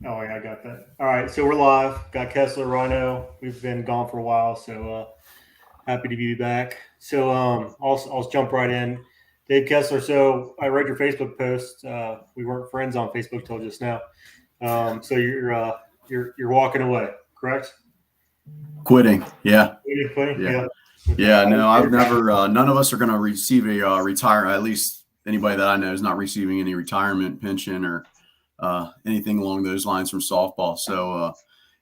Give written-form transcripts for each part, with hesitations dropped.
Oh, yeah, I got that. All right, so we're live. Got Kessler, Rhino. We've been gone for a while, so happy to be back. So I'll jump right in. Dave Kessler. So I read your Facebook post. We weren't friends on Facebook till just now. So you're walking away, correct? Quitting. Yeah. You're quitting? Yeah. Yeah. Okay. Yeah. No, I've never, none of us are going to receive a retire. At least anybody that I know is not receiving any retirement pension or anything along those lines from softball. So,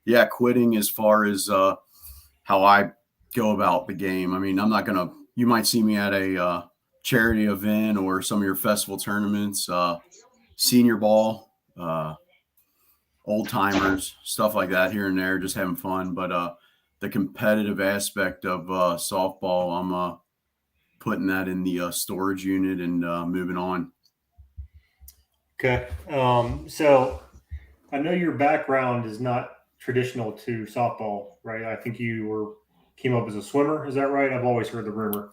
yeah, quitting as far as how I go about the game. I mean, I'm not going to, you might see me at a charity event or some of your festival tournaments, senior ball, old timers, stuff like that here and there, just having fun. But the competitive aspect of softball, I'm putting that in the storage unit and moving on. Okay. So I know your background is not traditional to softball, right? I think came up as a swimmer. Is that right? I've always heard the rumor.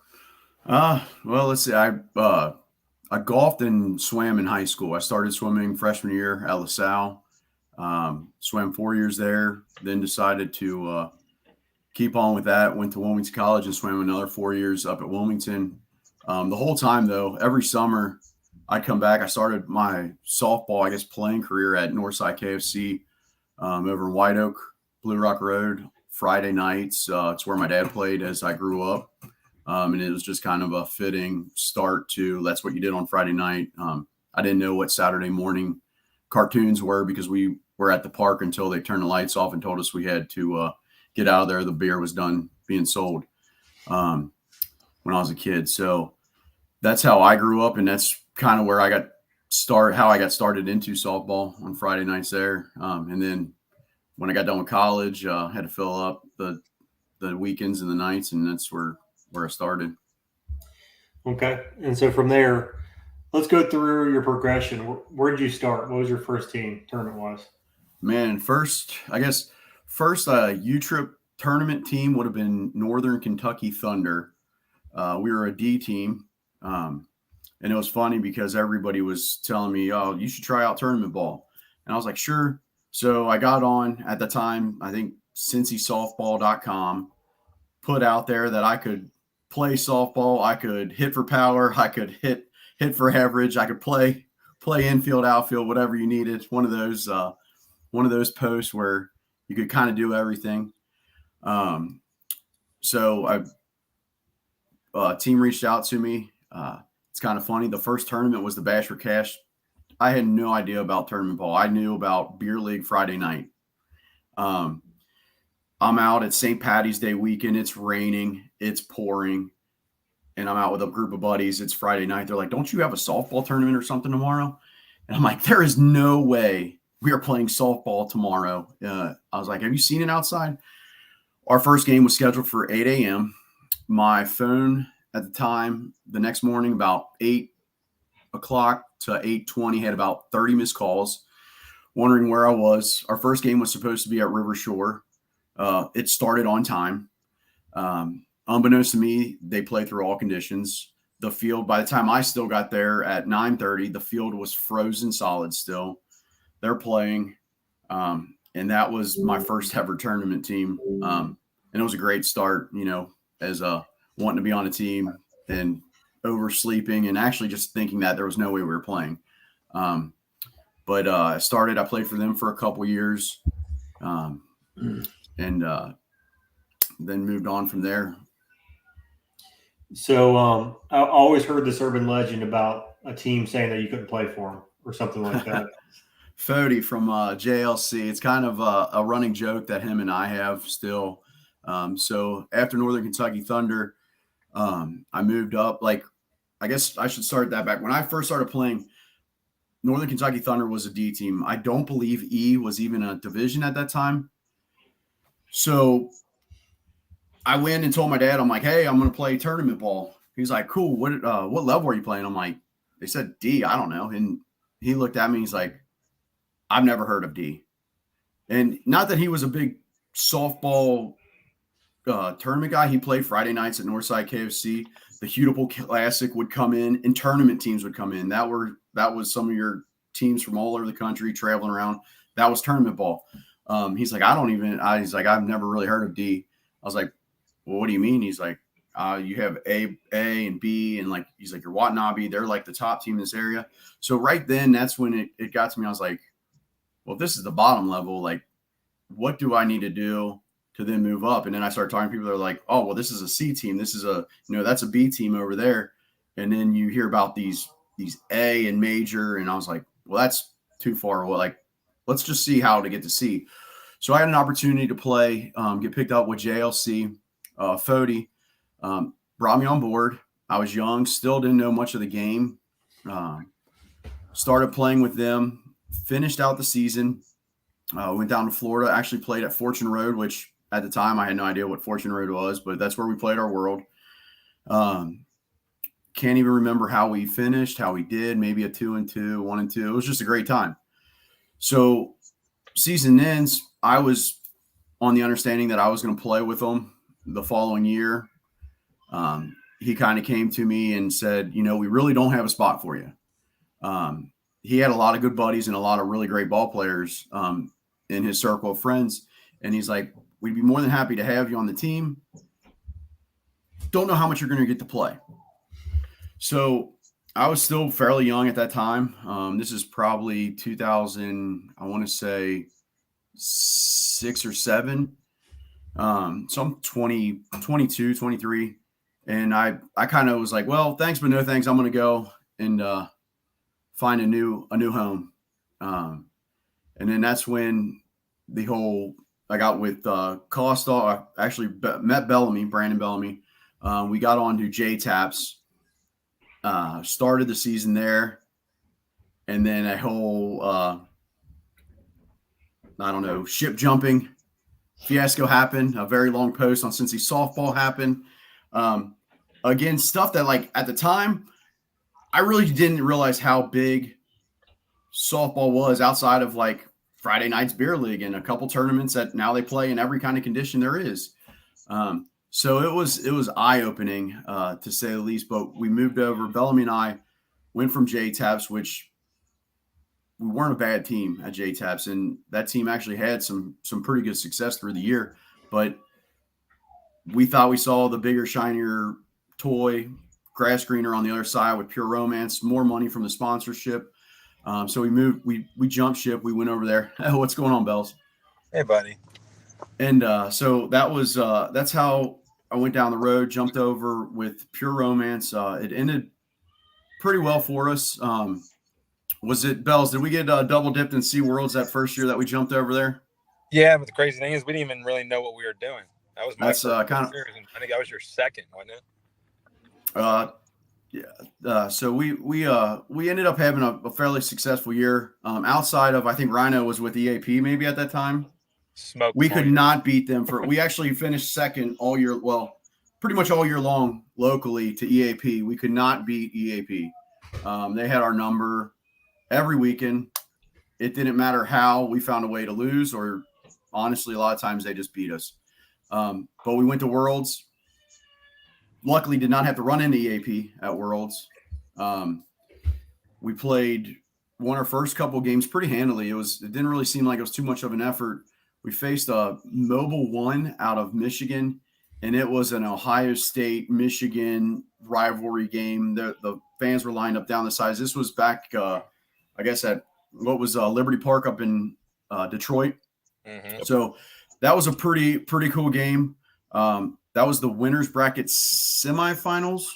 Well, let's see. I golfed and swam in high school. I started swimming freshman year at LaSalle. Swam 4 years there, then decided to keep on with that. Went to Wilmington College and swam another 4 years up at Wilmington. The whole time, though, every summer I'd come back. I started my softball, I guess, playing career at Northside KFC over in White Oak, Blue Rock Road, Friday nights. It's where my dad played as I grew up. And it was just kind of a fitting start to that's what you did on Friday night. I didn't know what Saturday morning cartoons were because we were at the park until they turned the lights off and told us we had to get out of there. The beer was done being sold when I was a kid. So that's how I grew up, and that's kind of where I got how I got started into softball on Friday nights there. And then when I got done with college, had to fill up the weekends and the nights, and that's where I started. Okay. And so from there, let's go through your progression. Where did you start? What was your first team tournament wise? Man, first U-Trip tournament team would have been Northern Kentucky Thunder. We were a D team. And it was funny because everybody was telling me, oh, you should try out tournament ball. And I was like, sure. So I got on at the time, I think CincySoftball.com put out there that I could play softball. I could hit for power. I could hit for average. I could play infield, outfield, whatever you needed. One of those posts where you could kind of do everything. So team reached out to me. It's kind of funny. The first tournament was the Bash for Cash. I had no idea about tournament ball. I knew about beer league Friday night. I'm out at St. Patty's Day weekend. It's raining. It's pouring. And I'm out with a group of buddies. It's Friday night. They're like, don't you have a softball tournament or something tomorrow? And I'm like, there is no way we are playing softball tomorrow. I was like, have you seen it outside? Our first game was scheduled for 8 a.m. My phone at the time, the next morning, about 8 o'clock to 8:20, had about 30 missed calls, wondering where I was. Our first game was supposed to be at River Shore. It started on time. Unbeknownst to me, they play through all conditions. The field, by the time I still got there at 9:30, the field was frozen solid still. They're playing. And that was my first ever tournament team. And it was a great start, as wanting to be on a team and oversleeping and actually just thinking that there was no way we were playing. But I played for them for a couple years and then moved on from there. So I always heard this urban legend about a team saying that you couldn't play for them or something like that. Fody from JLC. It's kind of a running joke that him and I have still. So after Northern Kentucky Thunder, I moved up. Like, I guess I should start that back. When I first started playing, Northern Kentucky Thunder was a D team. I don't believe E was even a division at that time. So I went and told my dad, I'm like, hey, I'm going to play tournament ball. He's like, cool. What level are you playing? I'm like, they said D. I don't know. And he looked at me. He's like, I've never heard of D. And not that he was a big softball tournament guy. He played Friday nights at Northside KFC. The Hutable Classic would come in and tournament teams would come in. That was some of your teams from all over the country traveling around. that was tournament ball. He's like, he's like, I've never really heard of D. I was like, well, what do you mean? He's like, you have A and B, and like, he's like, your Watanabe, they're like the top team in this area. So right then, that's when it got to me. I was like, well, if this is the bottom level, like, what do I need to do to then move up? And then I started talking to people that are like, oh, well, this is a C team. This is that's a B team over there. And then you hear about these A and major. And I was like, well, that's too far. Well, like, let's just see how to get to C. So I had an opportunity to play, get picked up with JLC. Fody brought me on board. I was young, still didn't know much of the game. Started playing with them, finished out the season. Went down to Florida, actually played at Fortune Road, which at the time I had no idea what Fortune Road was, but that's where we played our world. Can't even remember how we finished, how we did, maybe a 2-2, 1-2. It was just a great time. So season ends, I was on the understanding that I was going to play with them the following year. He kind of came to me and said, we really don't have a spot for you. He had a lot of good buddies and a lot of really great ball players in his circle of friends. And he's like, we'd be more than happy to have you on the team. Don't know how much you're going to get to play. So I was still fairly young at that time. This is probably 2000, I want to say 6 or 7. So I'm 22, 23. And I kind of was like, well, thanks, but no thanks. I'm going to go and find a new home. And then that's when I got with Costa. I actually met Brandon Bellamy. We got on to J-Taps, started the season there. And then a whole, ship jumping fiasco happened. A very long post on Cincy softball happened. Again, stuff that like at the time, I really didn't realize how big softball was outside of like Friday night's beer league and a couple tournaments that now they play in every kind of condition there is. So it was eye-opening to say the least, but we moved over. Bellamy and I went from J-Taps, which we weren't a bad team at J-Taps, and that team actually had some pretty good success through the year, but we thought we saw the bigger, shinier toy, grass greener on the other side with Pure Romance, more money from the sponsorship. So we moved, we jumped ship. We went over there. Oh, what's going on, Bells? Hey, buddy. And so that was that's how I went down the road, jumped over with Pure Romance. It ended pretty well for us. Was it, Bells, did we get double dipped in Sea Worlds that first year that we jumped over there? Yeah, but the crazy thing is we didn't even really know what we were doing. That was my That's first kind of. I think I was your second, wasn't it? Yeah. So we ended up having a fairly successful year. Outside of, I think Rhino was with EAP maybe at that time. We could not beat them we actually finished second all year. Well, pretty much all year long locally to EAP. We could not beat EAP. They had our number every weekend. It didn't matter how we found a way to lose, or honestly, a lot of times they just beat us. But we went to Worlds. Luckily, did not have to run into EAP at Worlds. We won our first couple games pretty handily. It didn't really seem like it was too much of an effort. We faced a Mobile One out of Michigan, and it was an Ohio State-Michigan rivalry game. The fans were lined up down the sides. This was back, I guess, at what was Liberty Park up in Detroit. Mm-hmm. So that was a pretty cool game. That was the winners bracket semifinals.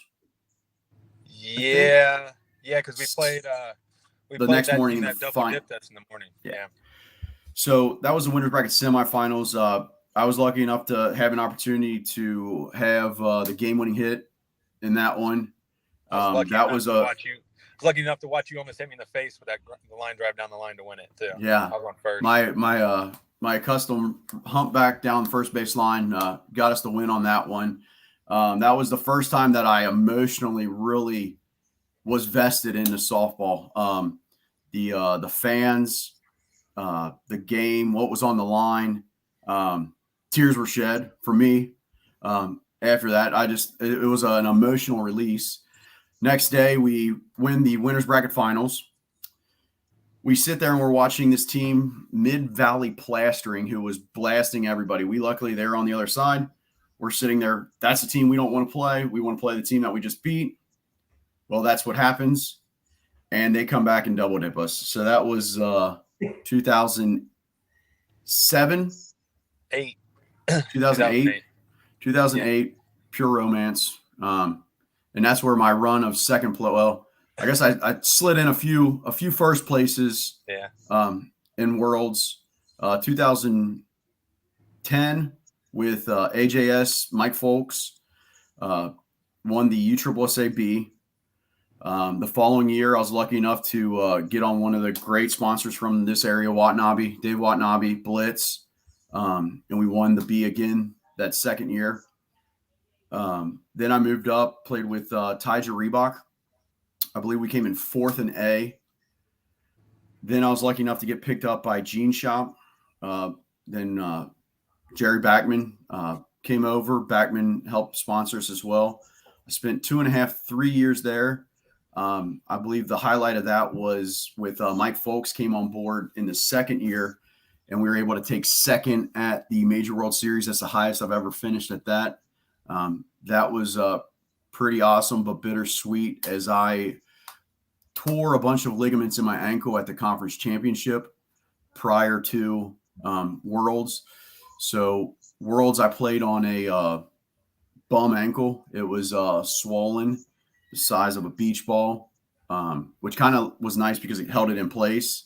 Yeah, because we played. The next morning, that double dip that's in the morning. Yeah. So that was the winners bracket semifinals. I was lucky enough to have an opportunity to have the game-winning hit in that one. I was lucky enough to watch you almost hit me in the face with the line drive down the line to win it too. Yeah, I was on first. My custom humpback down the first base line got us the win on that one. That was the first time that I emotionally really was vested into softball. The fans, the game, what was on the line, tears were shed for me. After that, it was an emotional release. Next day, we win the winners bracket finals. we sit there and we're watching this team, Mid-Valley Plastering, who was blasting everybody. Luckily, they're on the other side. We're sitting there. That's the team we don't want to play. We want to play the team that we just beat. Well, that's what happens. And they come back and double dip us. So that was 2007? 2008. 2008, pure romance. And that's where my run of second place. Well, I guess I slid in a few first places. Yeah. In Worlds, 2010 with AJS Mike Folks, won the USSSA-B. The following year, I was lucky enough to get on one of the great sponsors from this area, Watanabe, Dave Watanabe, Blitz, and we won the B again that second year. Then I moved up, played with Tyja Reebok. I believe we came in fourth in A. Then I was lucky enough to get picked up by Jean Shop. Then Jerry Backman came over. Backman helped sponsor us as well. I spent 2.5, 3 years there. I believe the highlight of that was with Mike Folks came on board in the second year, and we were able to take second at the Major World Series. That's the highest I've ever finished at that. That was pretty awesome, but bittersweet, as I tore a bunch of ligaments in my ankle at the conference championship prior to Worlds. So Worlds, I played on a bum ankle. It was swollen, the size of a beach ball, which kind of was nice because it held it in place.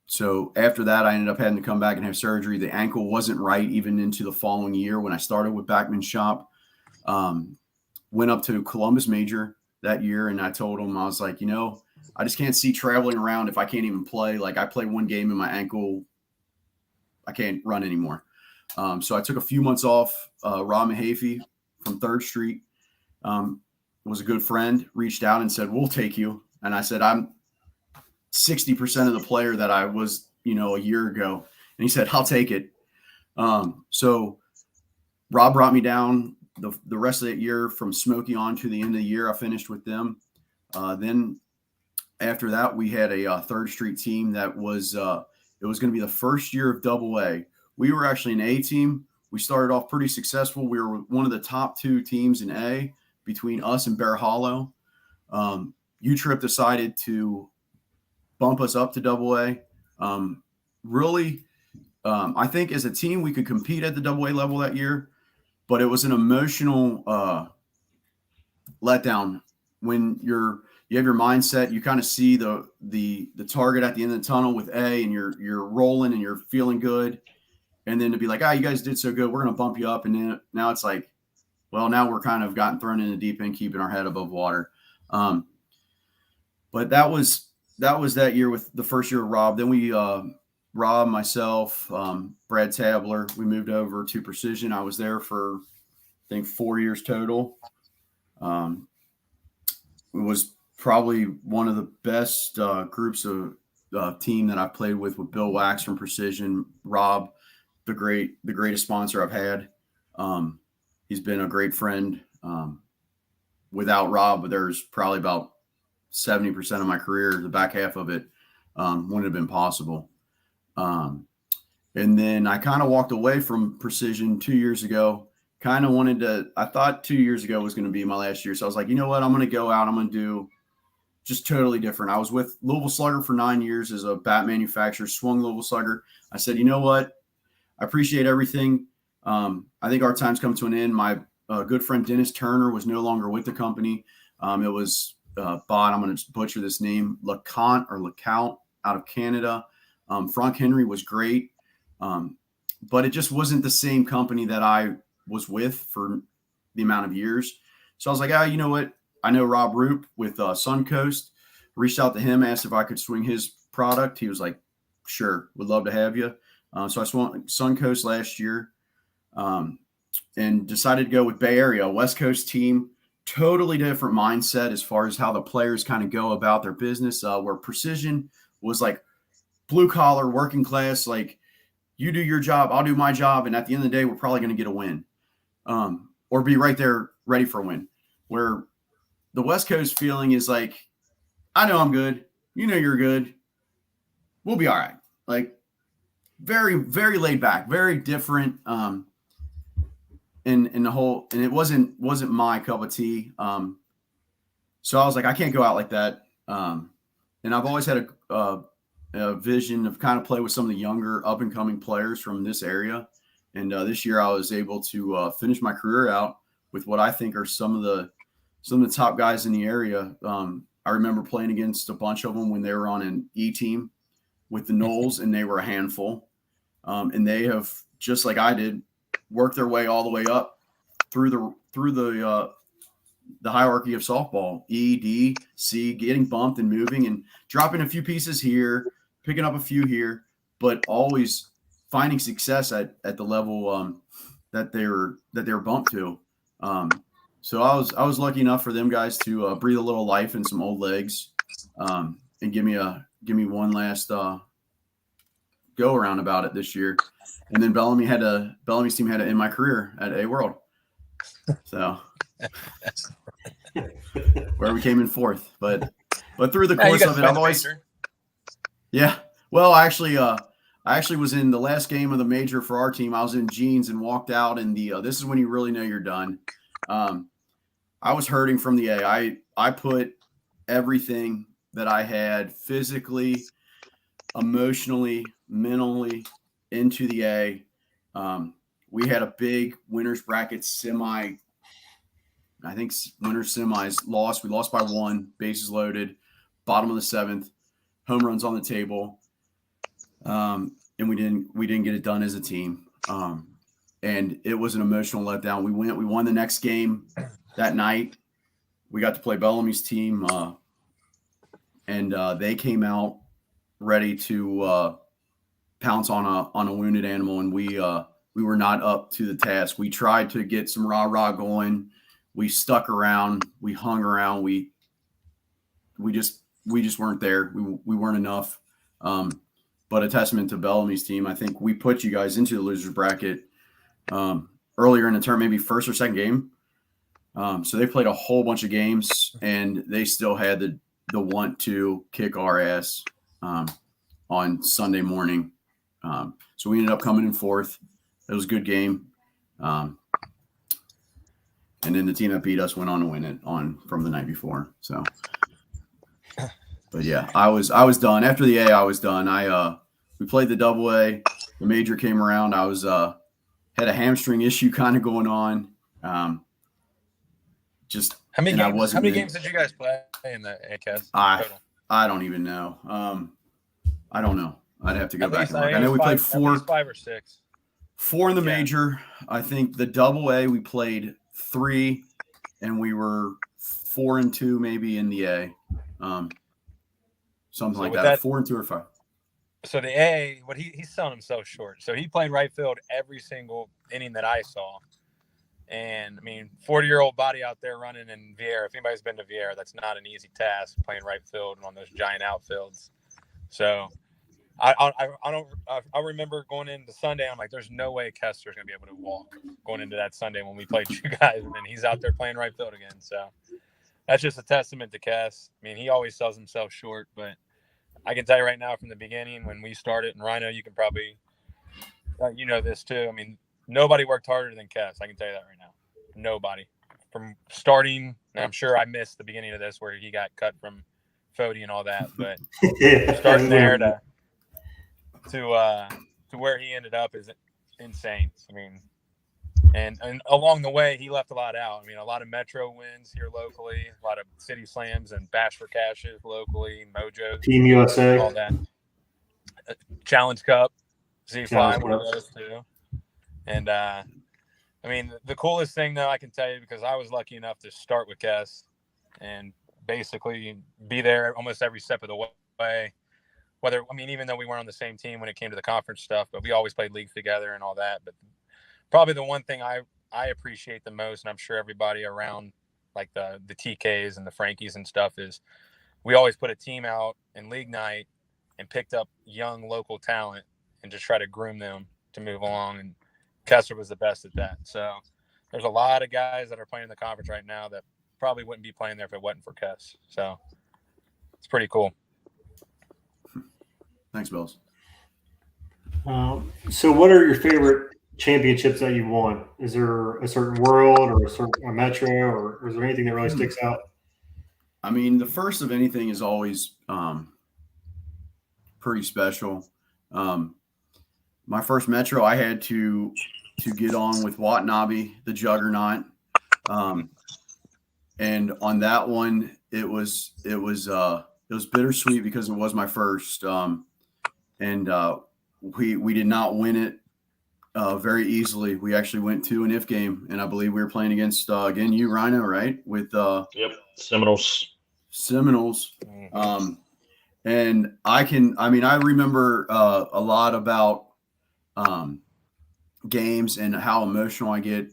So after that, I ended up having to come back and have surgery. The ankle wasn't right even into the following year when I started with Backman's shop. Went up to Columbus Major that year, and I told him, I was like, I just can't see traveling around if I can't even play. Like, I play one game and my ankle, I can't run anymore. So I took a few months off. Rob Mahaffey from 3rd Street was a good friend, reached out and said, we'll take you. And I said, I'm 60% of the player that I was, a year ago. And he said, I'll take it. So Rob brought me down the rest of that year from Smoky on to the end of the year. I finished with them. Then after that, we had a 3rd Street team that was, it was going to be the first year of AA. We were actually an A team. We started off pretty successful. We were one of the top 2 teams in A between us and Bear Hollow. U-Trip decided to bump us up to AA. I think as a team, we could compete at the AA level that year, but it was an emotional letdown when you have your mindset. You kind of see the target at the end of the tunnel with A, and you're rolling and you're feeling good. And then to be like, you guys did so good, we're going to bump you up. And then now it's like, well, now we're kind of gotten thrown in the deep end, keeping our head above water. But that was that year with the first year of Rob. Then we, Rob, myself, Brad Tabler, we moved over to Precision. I was there for, I think, 4 years total. It was probably one of the best groups of team that I've played with Bill Wax from Precision. Rob, the greatest sponsor I've had. He's been a great friend. Without Rob, there's probably about 70% of my career, the back half of it, wouldn't have been possible. And then I kind of walked away from Precision 2 years ago. I thought 2 years ago was going to be my last year. So I was like, you know what? I'm going to go out. I'm going to do just totally different. I was with Louisville Slugger for 9 years as a bat manufacturer, swung Louisville Slugger. I said, you know what? I appreciate everything. I think our time's come to an end. My good friend Dennis Turner was no longer with the company. It was bought, I'm going to butcher this name, LeCount out of Canada. Frank Henry was great, but it just wasn't the same company that I was with for the amount of years. So I was like, you know what? I know Rob Roop with Suncoast. Reached out to him, asked if I could swing his product. He was like, sure, would love to have you. So I swung Suncoast last year and decided to go with Bay Area, West Coast team. Totally different mindset as far as how the players kind of go about their business, where Precision was like blue collar, working class, like you do your job, I'll do my job. And at the end of the day, we're probably going to get a win or be right there ready for a win. Where the West Coast feeling is like, I know I'm good. You know you're good. We'll be all right. Like very, very laid back, very different. In the whole, and it wasn't my cup of tea. So I was like, I can't go out like that. And I've always had a vision of kind of play with some of the younger up and coming players from this area. And this year I was able to finish my career out with what I think are some of the top guys in the area. I remember playing against a bunch of them when they were on an E team with the Knowles, and they were a handful. And they have, just like I did, worked their way all the way up through the hierarchy of softball, E, D, C, getting bumped and moving and dropping a few pieces here, picking up a few here, but always finding success at the level that they were bumped to. So I was lucky enough for them guys to breathe a little life in some old legs, and give me one last go around about it this year. And then Bellamy's team had to end my career at A World. So where we came in fourth, but through the course of it, I've always, yeah. Well, I actually was in the last game of the major for our team. I was in jeans and walked out, and this is when you really know you're done. I was hurting from the A. I put everything that I had physically, emotionally, mentally into the A. We had a big winners bracket semi. I think winners semis lost. We lost by 1, bases loaded, bottom of the 7th, home runs on the table, and we didn't get it done as a team. And it was an emotional letdown. We won the next game that night. We got to play Bellamy's team, and they came out ready to pounce on a wounded animal, and we were not up to the task. We tried to get some rah-rah going. We stuck around. We hung around. We just weren't there. We weren't enough. But a testament to Bellamy's team. I think we put you guys into the losers bracket earlier in the term, maybe first or second game. So they played a whole bunch of games, and they still had the want to kick our ass on Sunday morning. So we ended up coming in fourth. It was a good game. And then the team that beat us went on to win it from the night before. So, but yeah, I was done after the A. I was done. We played the double A. The major came around. I was had a hamstring issue kind of going on. Just how many games did you guys play in the ACAS? I don't even know. I don't know. I'd have to go back and look. I know we played 4, at least 5 or 6. 4 in the major. I think the double A we played 3, and we were 4-2 maybe in the A, something like that. 4-2 or 5. So the A, he's selling himself short. So he played right field every single inning that I saw. And I mean, 40-year-old body out there running in Vieira. If anybody's been to Vieira, that's not an easy task playing right field on those giant outfields. So I remember going into Sunday, I'm like, there's no way Kessler's going to be able to walk going into that Sunday when we played you guys. And then he's out there playing right field again. So that's just a testament to Kess. I mean, he always sells himself short, but I can tell you right now from the beginning when we started, and Rhino, you can probably, you know this too. I mean, nobody worked harder than Kess. I can tell you that right now. Nobody. From starting, and I'm sure I missed the beginning of this where he got cut from Fody and all that, but starting there to where he ended up is insane. I mean, and along the way, he left a lot out. I mean, a lot of Metro wins here locally, a lot of City Slams and Bash for Cashes locally, Mojo, Team USA, all that. Challenge Cup, Z-Fly, one of those too. And I mean, the coolest thing though I can tell you, because I was lucky enough to start with Kess and basically be there almost every step of the way. Even though we weren't on the same team when it came to the conference stuff, but we always played leagues together and all that. But probably the one thing I appreciate the most, and I'm sure everybody around like the TKs and the Frankies and stuff, is we always put a team out in league night and picked up young local talent and just try to groom them to move along. And Kessler was the best at that. So there's a lot of guys that are playing in the conference right now that probably wouldn't be playing there if it wasn't for Kess. So it's pretty cool. Thanks, Bills. So what are your favorite championships that you've won? Is there a certain world or a metro, or is there anything that really sticks out? I mean, the first of anything is always pretty special. My first metro, I had to get on with Watanabe, the juggernaut. And on that one, it was bittersweet because it was my first. And we did not win it very easily. We actually went to an if game, and I believe we were playing against again you, Rhino, right? With Yep, Seminoles. Mm-hmm. And I remember a lot about games and how emotional I get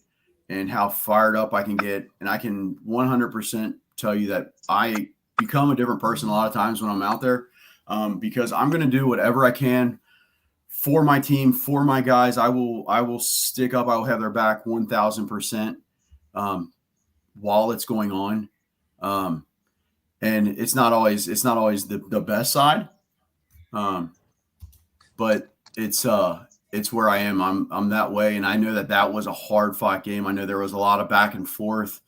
and how fired up I can get. And I can 100% tell you that I become a different person a lot of times when I'm out there because I'm going to do whatever I can for my team, for my guys. I will stick up. I will have their back 1,000% while it's going on. And it's not always the best side. But it's where I am. I'm that way. And I know that was a hard fought game. I know there was a lot of back and forth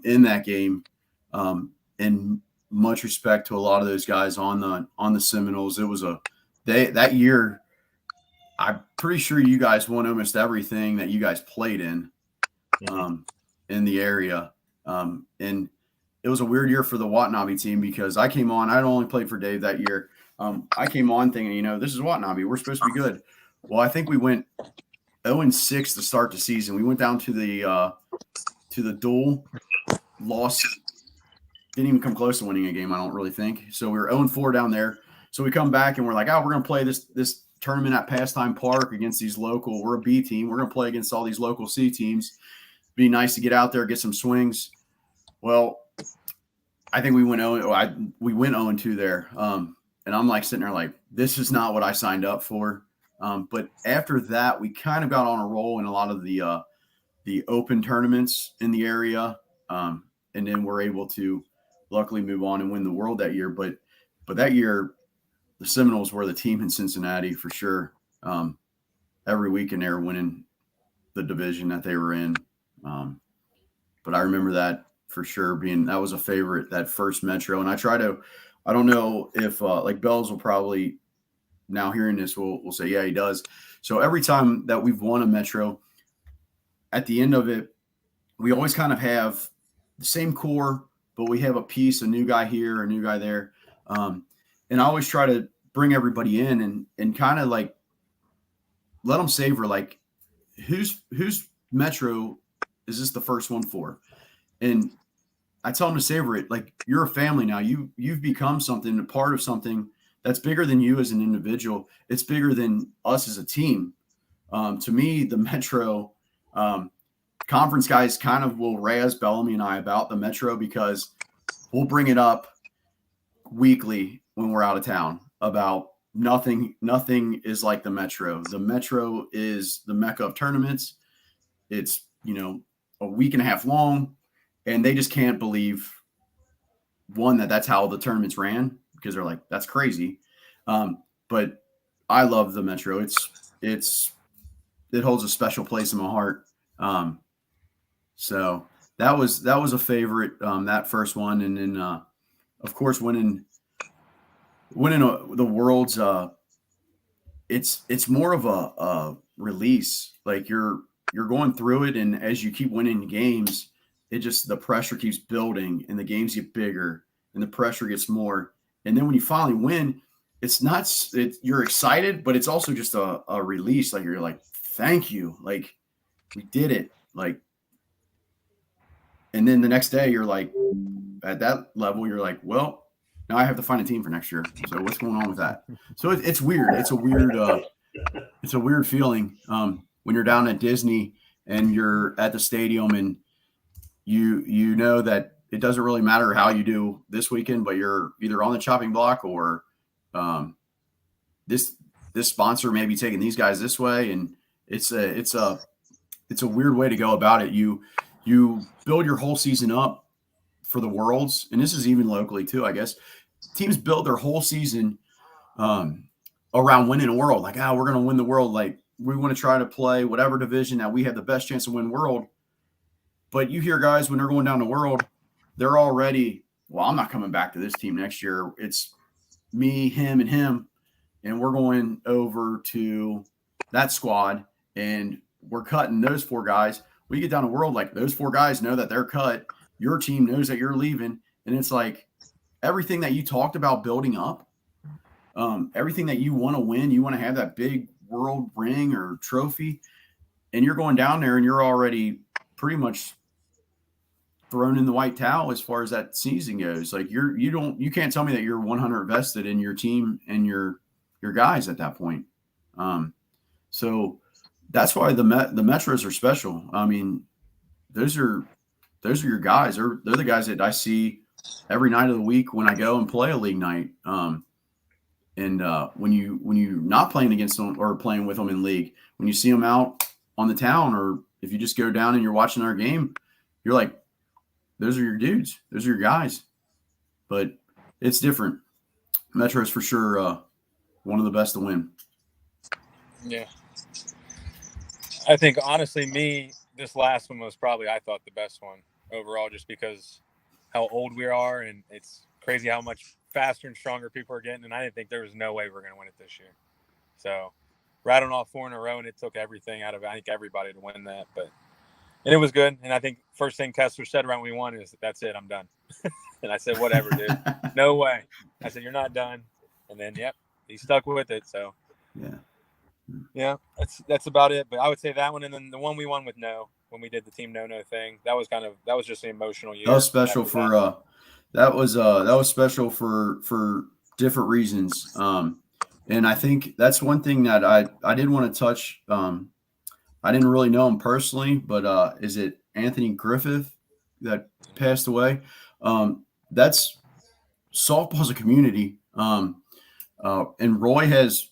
in that game. And much respect to a lot of those guys on the Seminoles. It was that year. I'm pretty sure you guys won almost everything that you guys played in the area. And it was a weird year for the Watanabe team because I came on. I had only played for Dave that year. I came on thinking, this is Watanabe. We're supposed to be good. Well, I think we went 0-6 to start the season. We went down to the duel, lost, didn't even come close to winning a game, I don't really think. So we were 0-4 down there. So we come back and we're like, we're going to play this tournament at Pastime Park against these local. We're a B team. We're going to play against all these local C teams. Be nice to get out there, get some swings. Well, I think we went 0-2 there. And I'm like sitting there like, this is not what I signed up for. But after that, we kind of got on a roll in a lot of the open tournaments in the area. And then we're able to luckily move on and win the world that year. But that year, the Seminoles were the team in Cincinnati for sure. Every weekend they were winning the division that they were in. But I remember that for sure that was a favorite, that first metro. And I don't know if like Bells will probably now hearing this will say, yeah, he does. So every time that we've won a metro, at the end of it, we always kind of have the same core, but we have a new guy here, a new guy there. And I always try to bring everybody in and kind of like let them savor, like whose metro is this the first one for? And I tell them to savor it. Like, you're a family now. You've become something, a part of something that's bigger than you as an individual. It's bigger than us as a team. To me, the Metro conference guys kind of will razz Bellamy and I about the Metro because we'll bring it up weekly when we're out of town about nothing is like the Metro. The Metro is the mecca of tournaments. It's, a week and a half long, and they just can't believe that's how the tournaments ran because they're like, that's crazy. But I love the Metro. It holds a special place in my heart. So that was a favorite, that first one. And then, of course, winning the Worlds, it's more of a release. Like you're going through it, and as you keep winning games, the pressure keeps building, and the games get bigger, and the pressure gets more. And then when you finally win, you're excited, but it's also just a release. Like you're like, thank you, like we did it, like. And then the next day, you're like, at that level, you're like, well, now I have to find a team for next year. So what's going on with that? So it's weird. It's a weird feeling when you're down at Disney and you're at the stadium and you know that it doesn't really matter how you do this weekend, but you're either on the chopping block or this sponsor may be taking these guys this way, and it's a weird way to go about it. You build your whole season up for the Worlds, and this is even locally too, I guess. teams build their whole season around winning a world. Like, we're going to win the world. Like, we want to try to play whatever division that we have the best chance to win world. But you hear guys when they're going down the world, they're already, well, I'm not coming back to this team next year. It's me, him, and him. And we're going over to that squad, and we're cutting those 4 guys. We get down the world, like, those 4 guys know that they're cut. Your team knows that you're leaving. And it's like everything that you talked about building up, everything that you want to win, you want to have that big world ring or trophy, and you're going down there and you're already pretty much thrown in the white towel as far as that season goes. Like, you can't tell me that you're 100 vested in your team and your guys at that point. So that's why the Metros are special. I mean, those are your guys. They're the guys that I see every night of the week when I go and play a league night. And when you're not playing against them or playing with them in league, when you see them out on the town, or if you just go down and you're watching our game, you're like, those are your dudes. Those are your guys. But it's different. Metro is for sure one of the best to win. Yeah. I think, honestly, this last one was probably, I thought, the best one overall, just because how old we are, and it's crazy how much faster and stronger people are getting, and I didn't think there was no way we're going to win it this year. So rattling off 4 in a row, and it took everything out of, I think, everybody to win that. And it was good. And I think first thing Kessler said around we won is, that's it, I'm done. And I said, whatever, dude. No way. I said, you're not done. And then, yep, he stuck with it. So yeah, that's about it. But I would say that one, and then the one we won with No, when we did the team no thing, that was just an emotional year. That was special for that was special for different reasons. And I think that's one thing that I did want to touch. I didn't really know him personally, but is it Anthony Griffith that passed away? That's softball's a community. And Roy has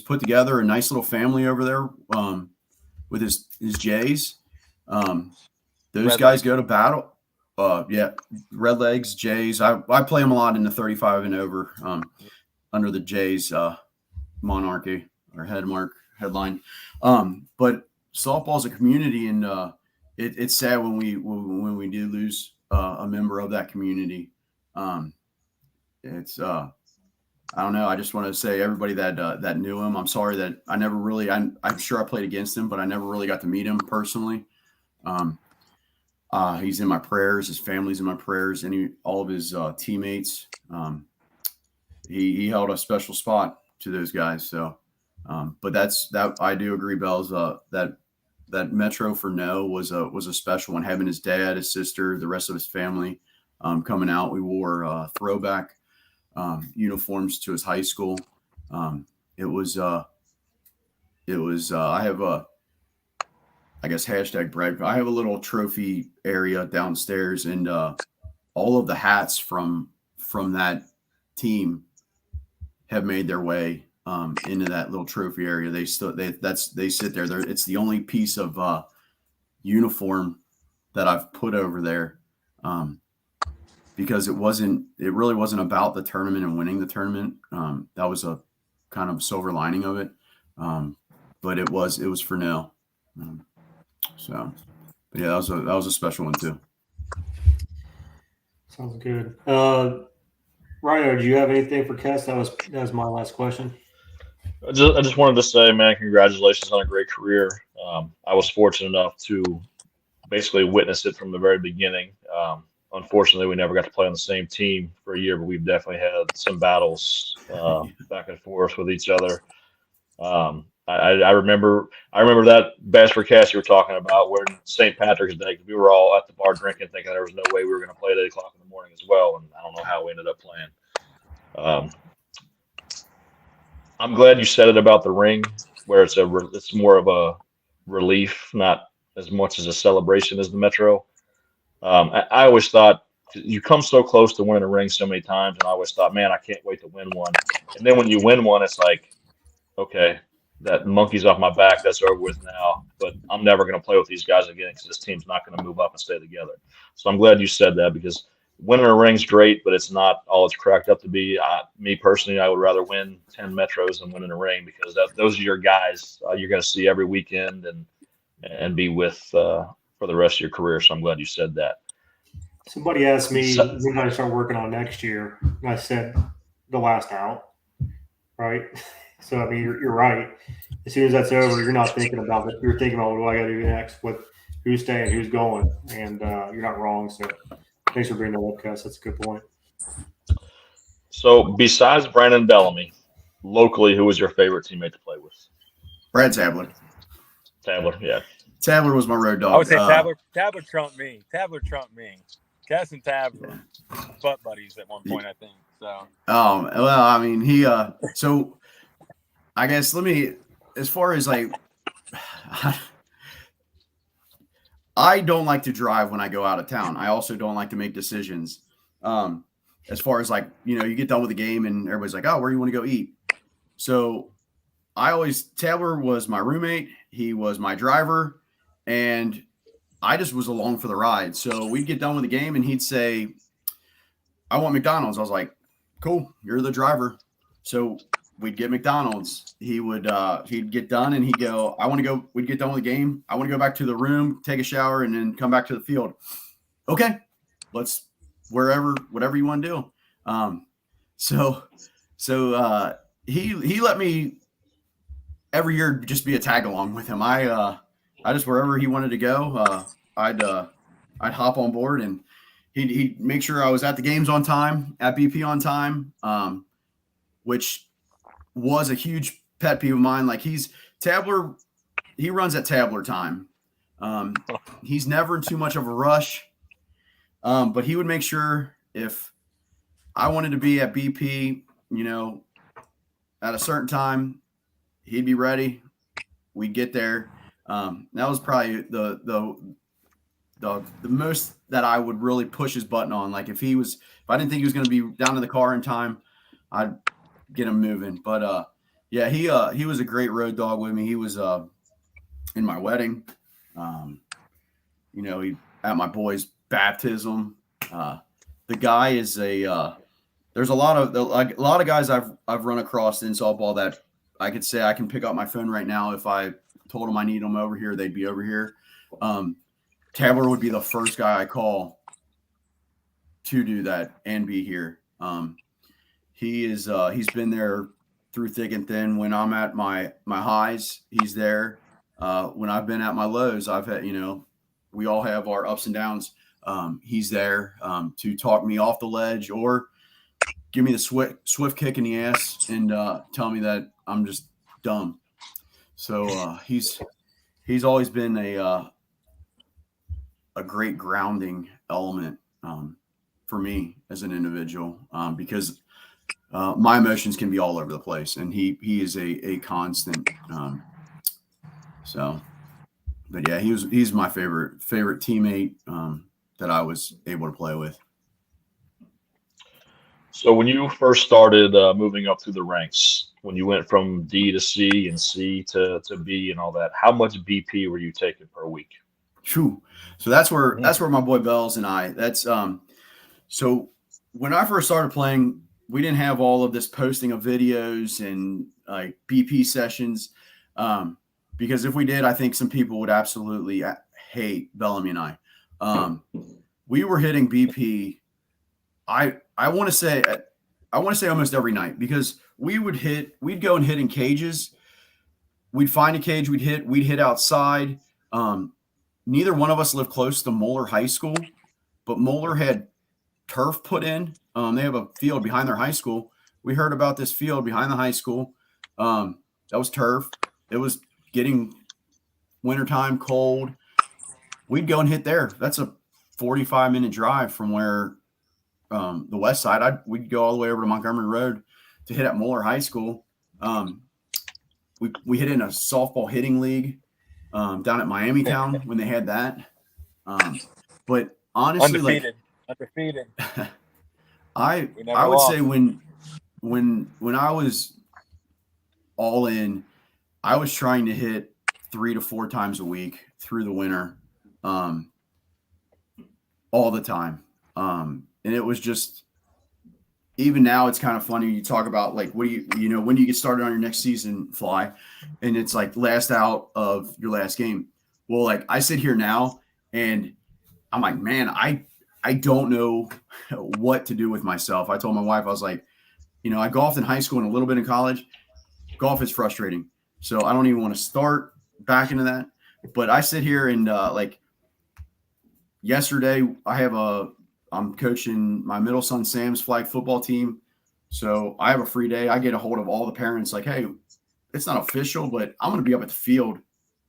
put together a nice little family over there with his Jays. Those guys go to battle. Red Legs, Jays. I play them a lot in the 35 and over under the Jays monarchy or headline. But softball's a community, and it's sad when we do lose a member of that community. It's I don't know. I just want to say everybody that knew him, I'm sorry that I never really. I'm sure I played against him, but I never really got to meet him personally. He's in my prayers. His family's in my prayers, and all of his teammates. He held a special spot to those guys. So, but that I do agree, Bells. That Metro for No was a special one. Having his dad, his sister, the rest of his family coming out. We wore throwback uniforms to his high school. It was I have a, I guess, hashtag brag. I have a little trophy area downstairs, and all of the hats from that team have made their way into that little trophy area. They sit there. It's the only piece of uniform that I've put over there. Because it really wasn't about the tournament and winning the tournament. That was a kind of silver lining of it. But it was for No. So, but yeah, that was a special one too. Sounds good. Rhino, do you have anything for Kess? That was my last question. I just wanted to say, man, congratulations on a great career. I was fortunate enough to basically witness it from the very beginning. Unfortunately, we never got to play on the same team for a year, but we've definitely had some battles back and forth with each other. I remember that Basford cast you were talking about, where St. Patrick's Day, we were all at the bar drinking, thinking there was no way we were going to play at 8 o'clock in the morning as well, and I don't know how we ended up playing. I'm glad you said it about the ring, where it's more of a relief, not as much as a celebration as the Metro. I always thought, you come so close to winning a ring so many times, and I always thought, man, I can't wait to win one. And then when you win one, it's like, okay, that monkey's off my back. That's over with now. But I'm never going to play with these guys again because this team's not going to move up and stay together. So I'm glad you said that, because winning a ring's great, but it's not all it's cracked up to be. Me personally, I would rather win 10 Metros than winning a ring, because those are your guys you're going to see every weekend and be with for the rest of your career. So I'm glad you said that. Somebody asked me So- when I start working on next year, and I said the last out, right? So I mean, you're right. As soon as that's over, you're not thinking about it. You're thinking about what do I got to do next, who's staying, who's going, and you're not wrong. So thanks for bringing that up, Cass. That's a good point. So besides Brandon Bellamy, locally, who was your favorite teammate to play with? Brad Tabler. Tabler, yeah. Tabler was my road dog. I would say Tabler trumped me. Tabler trumped me. Cass and Tab were butt buddies at one point, I think. So. Well, I mean, so I guess as far as like, I don't like to drive when I go out of town. I also don't like to make decisions. As far as like, you get done with the game and everybody's like, oh, where do you want to go eat? So Tabler was my roommate. He was my driver, and I just was along for the ride. So we'd get done with the game and he'd say, I want McDonald's. I was like, cool, you're the driver. So we'd get McDonald's. He'd get done and he'd go, we'd get done with the game. I want to go back to the room, take a shower, and then come back to the field. Okay, let's whatever you want to do. So he let me every year just be a tag along with him. I just, wherever he wanted to go, I'd hop on board, and he'd make sure I was at the games on time, at BP on time, which was a huge pet peeve of mine. Like he runs at Tabler time. He's never in too much of a rush, but he would make sure if I wanted to be at BP, at a certain time, he'd be ready. We'd get there. That was probably the most that I would really push his button on. Like if I didn't think he was going to be down to the car in time, I'd get him moving. But yeah, he was a great road dog with me. He was in my wedding, he at my boy's baptism. The guy is there's a lot of guys I've run across in softball that I could say I can pick up my phone right now. If I told them I need them over here, they'd be over here. Tabler would be the first guy I call to do that and be here. He's been there through thick and thin. When I'm at my highs, he's there. When I've been at my lows, I've had, we all have our ups and downs. He's there to talk me off the ledge or give me the swift kick in the ass and tell me that I'm just dumb. So he's always been a great grounding element for me as an individual because my emotions can be all over the place, and he is a constant. But yeah, he's my favorite teammate that I was able to play with. So when you first started moving up through the ranks, when you went from D to C and C to B and all that, how much BP were you taking per week? True. So that's where my boy Bells and I. That's So when I first started playing, we didn't have all of this posting of videos and like BP sessions. Because if we did, I think some people would absolutely hate Bellamy and I. We were hitting BP. I want to say almost every night because we'd go and hit in cages. We'd find a cage, we'd hit outside. Neither one of us lived close to Moeller High School, but Moeller had turf put in. They have a field behind their high school. We heard about this field behind the high school. That was turf. It was getting wintertime, cold. We'd go and hit there. That's a 45-minute drive from where the west side. We'd go all the way over to Montgomery Road to hit at Moeller High School. We hit in a softball hitting league down at Miamitown when they had that. But honestly, undefeated. I would say when I was all in, I was trying to hit 3 to 4 times a week through the winter, all the time. And And it was just, even now it's kind of funny. You talk about like, what do when do you get started on your next season, Fly? And it's like last out of your last game. Well, like I sit here now and I'm like, man, I don't know what to do with myself. I told my wife, I was like, I golfed in high school and a little bit in college. Golf is frustrating. So I don't even want to start back into that. But I sit here and like yesterday, I'm coaching my middle son Sam's flag football team. So I have a free day. I get a hold of all the parents like, hey, it's not official, but I'm going to be up at the field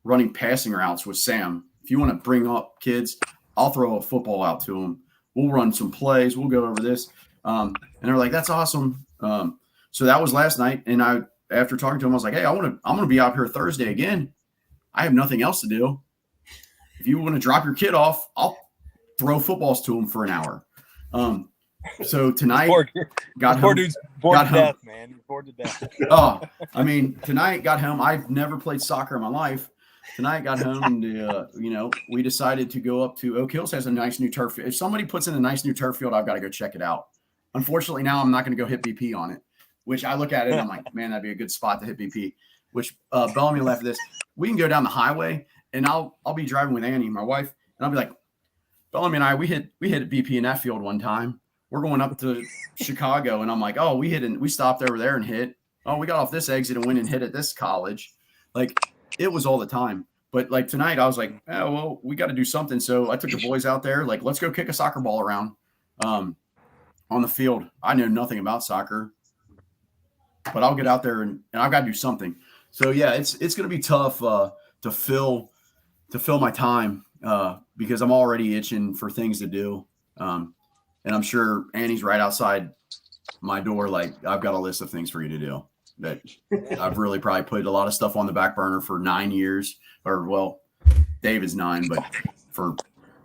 running passing routes with Sam. If you want to bring up kids, I'll throw a football out to them. We'll run some plays. We'll go over this. And they're like, that's awesome. So that was last night. And after talking to them, I was like, hey, I'm going to be out here Thursday again. I have nothing else to do. If you want to drop your kid off, I'll throw footballs to him for an hour. So tonight, poor dude's bored to death, man. He's bored to death. Oh, I mean, tonight got home. I've never played soccer in my life. Tonight got home and, we decided to go up to Oak Hills has a nice new turf. If somebody puts in a nice new turf field, I've got to go check it out. Unfortunately, now I'm not going to go hit BP on it, which I look at it and I'm like, man, that'd be a good spot to hit BP, which Bellamy left this. We can go down the highway and I'll be driving with Annie, my wife, and I'll be like, Bellamy and I, we hit BP in that field one time. We're going up to Chicago, and I'm like, oh, we stopped over there and hit. Oh, we got off this exit and went and hit at this college. Like, it was all the time. But, like, tonight I was like, oh, well, we got to do something. So I took the boys out there, like, let's go kick a soccer ball around on the field. I know nothing about soccer, but I'll get out there and I've got to do something. So, yeah, it's going to be tough to fill my time because I'm already itching for things to do. And I'm sure Annie's right outside my door. Like, I've got a list of things for you to do that I've really probably put a lot of stuff on the back burner for 9 years, or well, Dave is 9, but for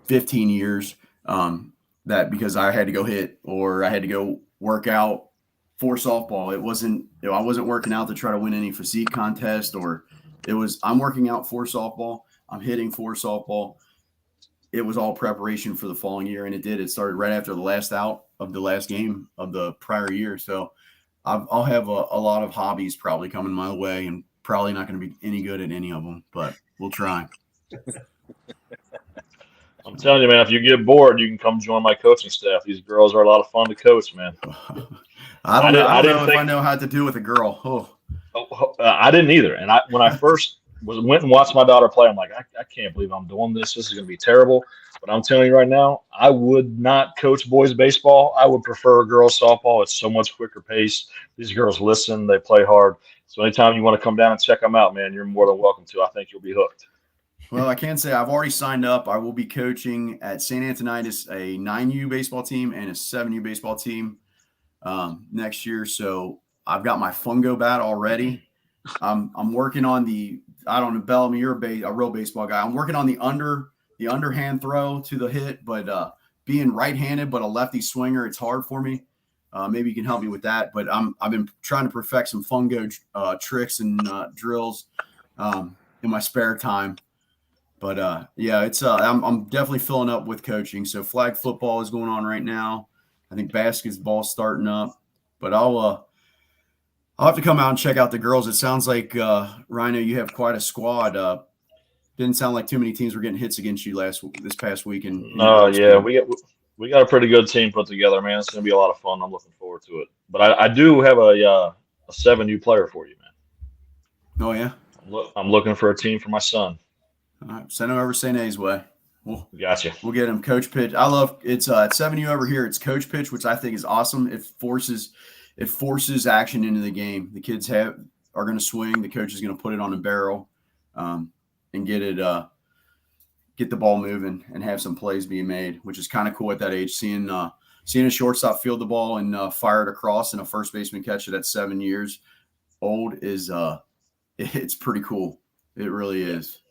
15 years, that because I had to go hit or I had to go work out for softball. It wasn't, I wasn't working out to try to win any physique contest, or I'm working out for softball. I'm hitting for softball. It was all preparation for the following year, and it did. It started right after the last out of the last game of the prior year. So I'll have a lot of hobbies probably coming my way, and probably not going to be any good at any of them, but we'll try. I'm telling you, man, if you get bored, you can come join my coaching staff. These girls are a lot of fun to coach, man. I don't know if I know how to do with a girl. I didn't either. And when I first went and watched my daughter play, I'm like, I can't believe I'm doing this. This is going to be terrible. But I'm telling you right now, I would not coach boys baseball. I would prefer girls softball. It's so much quicker pace. These girls listen. They play hard. So anytime you want to come down and check them out, man, you're more than welcome to. I think you'll be hooked. Well, I can say I've already signed up. I will be coaching at St. Antonitis a 9U baseball team and a 7U baseball team next year. So I've got my fungo bat already. I'm working on I don't know, Bellamy, you're a real baseball guy. I'm working on the underhand throw to the hit, but being right-handed but a lefty swinger, it's hard for me. Maybe you can help me with that. But I've been trying to perfect some fungo tricks and drills in my spare time. But yeah, it's I'm definitely filling up with coaching. So flag football is going on right now. I think basketball's starting up. But I'll have to come out and check out the girls. It sounds like Rhino, you have quite a squad. Didn't sound like too many teams were getting hits against you this past week. No, yeah, we got a pretty good team put together, man. It's going to be a lot of fun. I'm looking forward to it. But I do have a 7U player for you, man. Oh yeah, I'm looking for a team for my son. All right, send him over St. A's way. Gotcha. We'll get him coach pitch. I love it's at 7U over here. It's coach pitch, which I think is awesome. It forces action into the game. The kids are going to swing. The coach is going to put it on a barrel and get the ball moving and have some plays being made, which is kind of cool at that age. Seeing a shortstop field the ball and fire it across and a first baseman catch it at 7 years old is it's pretty cool. It really is.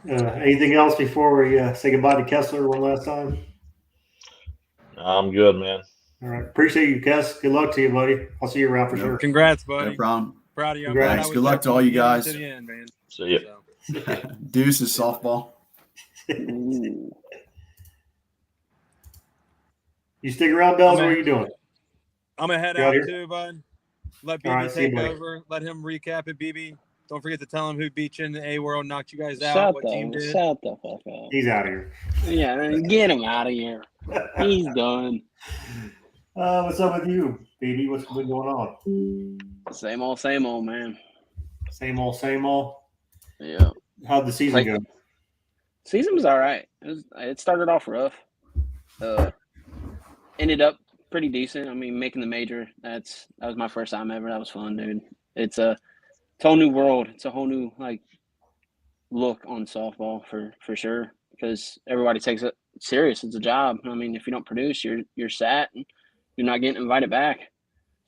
Anything else before we say goodbye to Kessler one last time? I'm good, man. All right. Appreciate you, Kess. Good luck to you, buddy. I'll see you around for sure. Congrats, buddy. No problem. Proud of you. Thanks. Good luck to all you guys. To the end, man. See ya. So. Deuce is softball. You stick around, Bells? I'm What a- are you doing? I'm gonna head You out out here? too, bud. Let All BB right, see you, take buddy. over. Let him recap it, BB. Don't forget to tell him who beat you in the A World, knocked you guys out, Shut what team did. the fuck up. He's out of here. Yeah, man, get him out of here. He's done. What's up with you, BB? What's been going on? Same old, man. Same old, same old. Yeah. How'd the season go? Season was all right. It started off rough. Ended up pretty decent. I mean, making the major. That was my first time ever. That was fun, dude. It's a whole new world. It's a whole new look on softball for sure, because everybody takes it serious. It's a job. I mean, if you don't produce, you're sat and you're not getting invited back.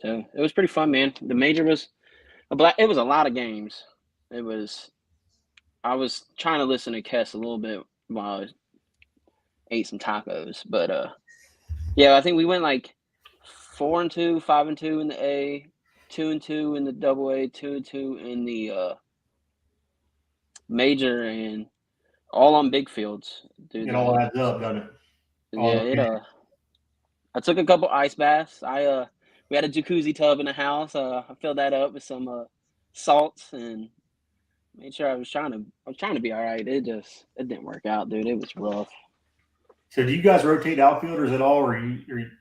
So it was pretty fun, man. The major was it was a lot of games. I was trying to listen to Kess a little bit while I ate some tacos, but yeah, I think we went 4-2, 5-2 in the A, 2-2 in the double A, 2-2 in the major, and all on big fields. Dude, It all adds up, doesn't it? yeah, I took a couple ice baths. We had a jacuzzi tub in the house. I filled that up with some salts and made sure I was trying to be all right. It didn't work out, dude. It was rough. So, do you guys rotate outfielders at all, or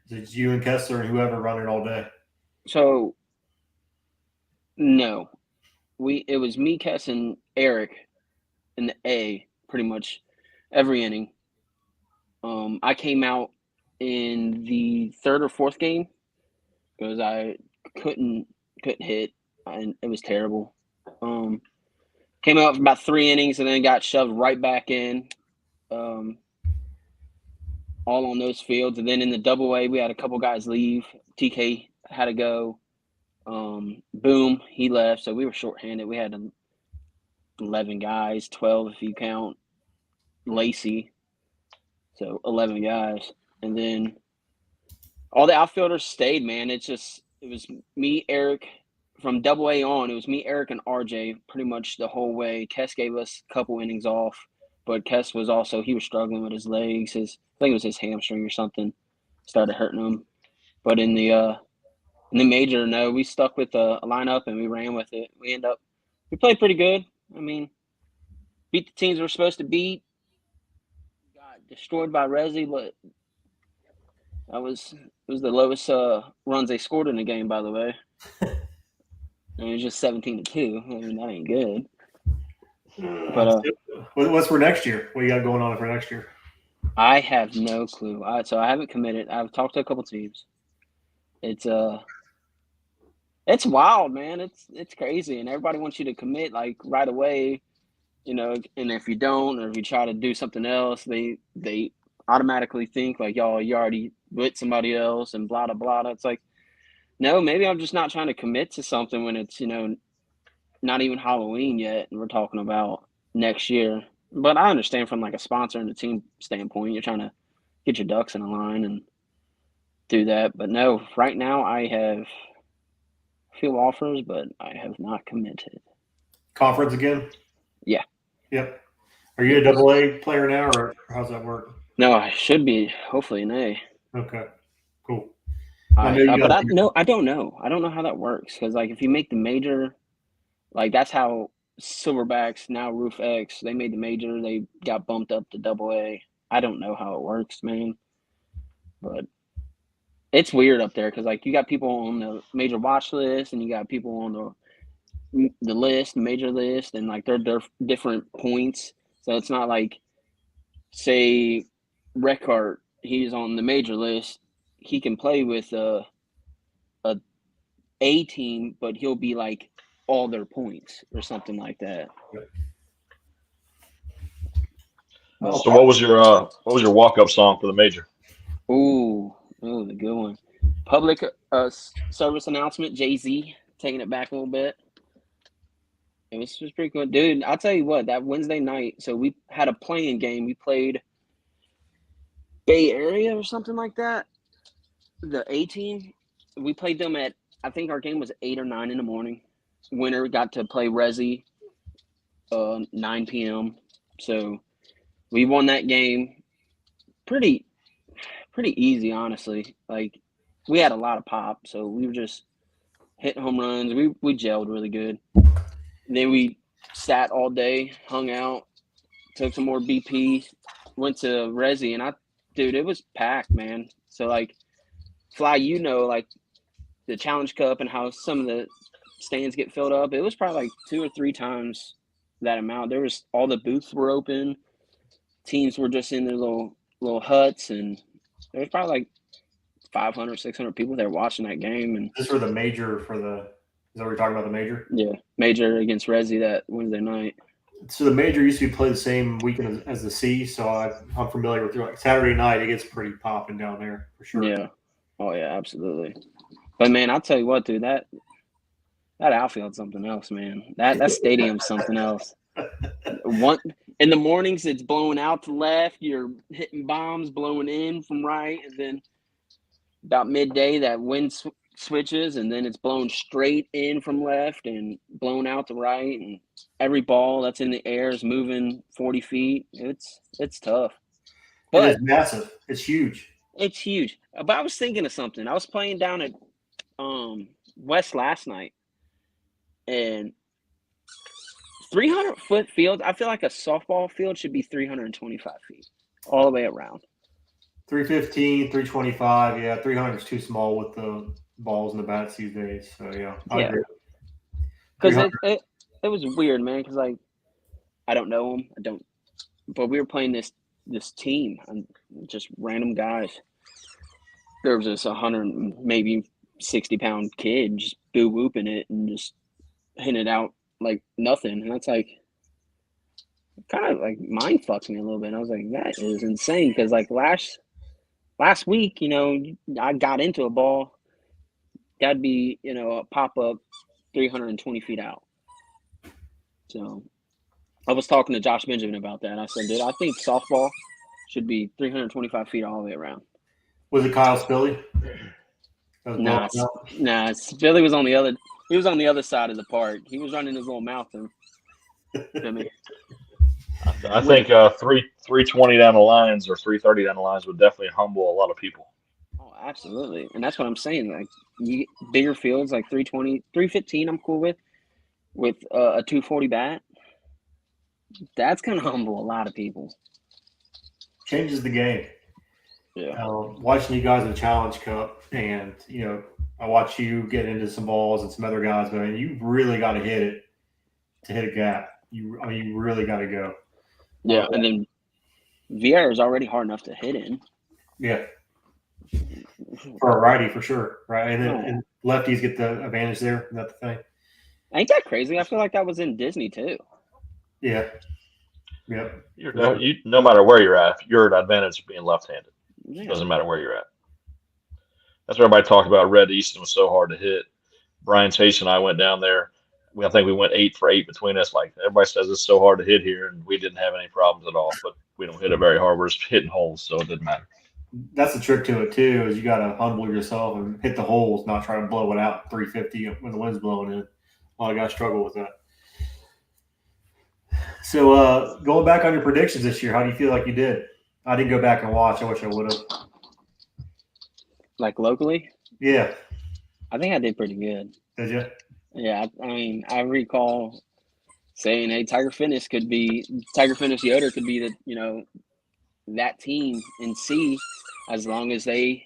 is you and Kessler and whoever run it all day? So, no, it was me, Kess, and Eric in the A pretty much every inning. I came out in the third or fourth game because I couldn't hit, and it was terrible. Came out for about 3 innings and then got shoved right back in. All on those fields, and then in the double A, we had a couple guys leave. TK had to go. Boom, he left, so we were shorthanded. We had 11 guys, 12 if you count Lacey, so 11 guys, and then all the outfielders stayed. Man, it was me, Eric, from double A on. It was me, Eric, and RJ pretty much the whole way. Kess gave us a couple innings off, but Kess was struggling with his legs. I think it was his hamstring or something started hurting him. But in the major, no, we stuck with a lineup and we ran with it. We played pretty good. I mean, beat the teams we're supposed to beat. Got destroyed by Resi, but it was the lowest runs they scored in the game, by the way. And it was just 17-2. I mean, that ain't good. But what's for next year? What you got going on for next year? I have no clue. So I haven't committed. I've talked to a couple teams. It's wild, man. It's crazy, and everybody wants you to commit right away, and if you don't, or if you try to do something else, they automatically think y'all, you already with somebody else and blah blah blah. It's no, maybe I'm just not trying to commit to something when it's not even Halloween yet, and we're talking about next year. But I understand from a sponsor and a team standpoint, you're trying to get your ducks in a line and do that. But no, right now I have few offers, but I have not committed. Conference again? Yeah. Yep. Are you a double A player now, or how's that work? No, I should be hopefully an A. Okay. Cool. I don't know. I don't know how that works because if you make the major, that's how Silverbacks, now Roof X, they made the major. They got bumped up to double A. I don't know how it works, man. But it's weird up there because you got people on the major watch list and you got people on the list, major list, and they're different points. So it's not say Reckart, he's on the major list. He can play with a team, but he'll be all their points or something like that. So what was your walk-up song for the major? Oh, the good one. Public service announcement, Jay-Z, taking it back a little bit. It was pretty good. Dude, I'll tell you what, that Wednesday night, so we had a playing game. We played Bay Area or something like that. The A team, we played them at, I think our game was 8 or 9 in the morning. Winner got to play Resi 9 p.m. So we won that game pretty pretty easy, honestly. Like, we had a lot of pop, so we were just hitting home runs. We gelled really good. And then we sat all day, hung out, took some more BP, went to Resi, and dude, it was packed, man. So, like, Fly, like, the Challenge Cup and how some of the stands get filled up, it was probably like 2 or 3 times that amount. All the booths were open. Teams were just in their little huts, and there was probably like 500, 600 people there watching that game. And This for the major is that what you're talking about, the major? yeah, major against Resi that Wednesday night. So the major used to be played the same weekend as the C, so I'm familiar with like Saturday night. It gets pretty popping down there for sure. Yeah. Oh yeah, absolutely. But man, I'll tell you what, dude, that outfield's something else, man. That stadium's something else. In the mornings, it's blowing out to left. You're hitting bombs, blowing in from right, and then about midday, that wind switches, and then it's blowing straight in from left and blown out to right. And every ball that's in the air is moving 40 feet. It's tough. But it is massive. It's huge. It's huge. But I was thinking of something. I was playing down at West last night, and 300-foot field, I feel like a softball field should be 325 feet all the way around. 315, 325. Yeah, 300 is too small with the balls and the bats these days. So, yeah. I agree. Because it was weird, man, because, like, I don't know them. But we were playing this team, and just random guys. There was this 100, maybe 60-pound kid just boo-whooping it and just hitting it out like nothing. And that's like kind of like mind fucks me a little bit. I was like, that is insane. Because like last week, I got into a ball that'd be, a pop-up 320 feet out. So I was talking to Josh Benjamin about that. I said, dude, I think softball should be 325 feet all the way around. Was it Kyle Spilly? Nah, Spilly was on the other. He was on the other side of the park. He was running his little mouth. I think 320 down the lines or 330 down the lines would definitely humble a lot of people. Oh, absolutely, and that's what I'm saying. Like bigger fields, like 320, 315, I'm cool with a 240 bat. That's gonna humble a lot of people. Changes the game. Yeah. Watching you guys in the Challenge Cup, and I watch you get into some balls and some other guys, but you really got to hit it to hit a gap. You really got to go. Yeah, and then VR is already hard enough to hit in. Yeah, for a righty for sure, right? And then and lefties get the advantage there. Is that the thing? Ain't that crazy? I feel like that was in Disney too. Yeah. Yep. No matter where you're at, you're at advantage of being left-handed. Yeah. Doesn't matter where you're at. That's what everybody talked about. Red Easton was so hard to hit. Brian Chase and I went down there. I think we went 8 for 8 between us. Like everybody says, it's so hard to hit here, and we didn't have any problems at all. But we don't hit it very hard. We're just hitting holes, so it didn't matter. That's the trick to it too. Is you got to humble yourself and hit the holes, not try to blow it out 350 when the wind's blowing in. A lot of guys struggle with that. So going back on your predictions this year, how do you feel like you did? I didn't go back and watch. I wish I would have. Like locally? Yeah. I think I did pretty good. Did you? Yeah, I mean, I recall saying, "Hey, Tiger Fitness Yoder could be that team in C as long as they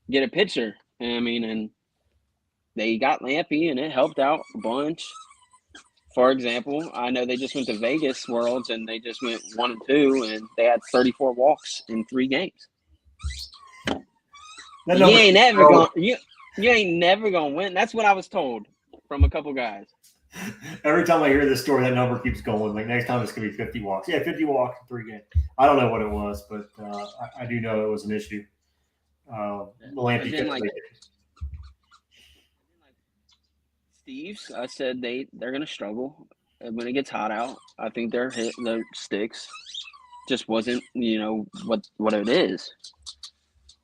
get a pitcher." And they got Lampy, and it helped out a bunch. For example, I know they just went to Vegas Worlds, and they just went 1-2, and they had 34 walks in 3 games. You ain't never gonna win. That's what I was told from a couple guys. Every time I hear this story, that number keeps going. Like next time it's gonna be 50 walks. Yeah, 50 walks in 3 games. I don't know what it was, but I do know it was an issue. Steve's, I said they're gonna struggle when it gets hot out. I think their sticks just wasn't what it is.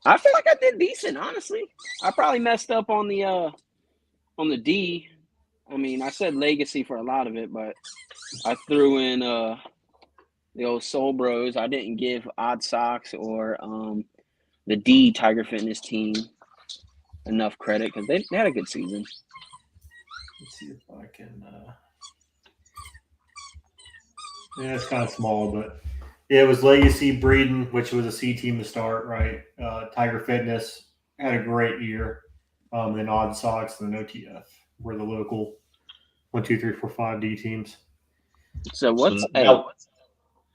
I feel like I did decent, honestly. I probably messed up on the D. I mean, I said legacy for a lot of it, but I threw in the old Soul Bros. I didn't give Odd Socks or the D Tiger Fitness team enough credit because they had a good season. Let's see if I can. Yeah, it's kind of small, but yeah, it was Legacy Breeden, which was a C team to start, right? Tiger Fitness had a great year. Then Odd Sox and then OTF were the local 1, 2, 3, 4, 5 D teams. So what's So hey, now,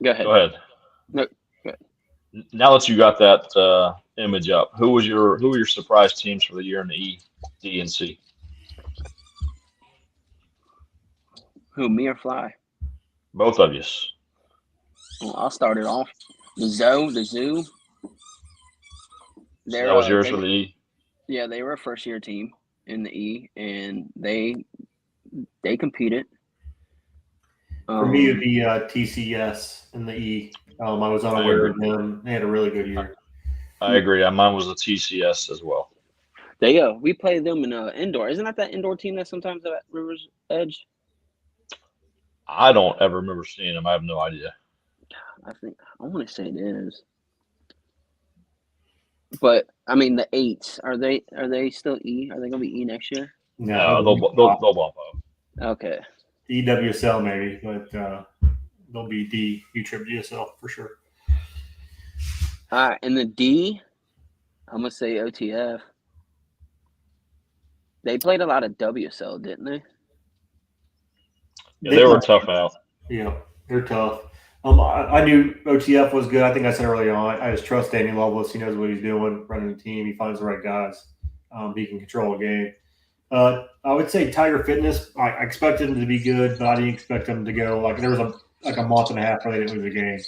go ahead. go ahead. No, go ahead. Now that you got that image up, who were your surprise teams for the year in the E, D, and C? Who, me or Fly? Both of you. Well, I'll start it off. The Zoo. So They're that was yours for the E. yeah, they were a first year team in the E, and they competed. For me, it'd be TCS in the E. I was unaware of them. They had a really good year. I agree. Mine was the TCS as well. We played them in indoor. Isn't that indoor team that sometimes at Rivers Edge? I don't ever remember seeing them. I have no idea. I want to say it is. But I mean, the eights are they still E? Are they gonna be E next year? No, they'll bump up. Okay. EWSL maybe, but they'll be D USL for sure. All right, and the D, I'm gonna say OTF. They played a lot of WSL, didn't they? Yeah, they were tough out. Yeah, they're tough. I knew OTF was good. I think I said early on. I just trust Danny Lovelace. He knows what he's doing, running the team. He finds the right guys. He can control a game. I would say Tiger Fitness. I expected them to be good, but I didn't expect them to go like there was a month and a half where they didn't lose a game.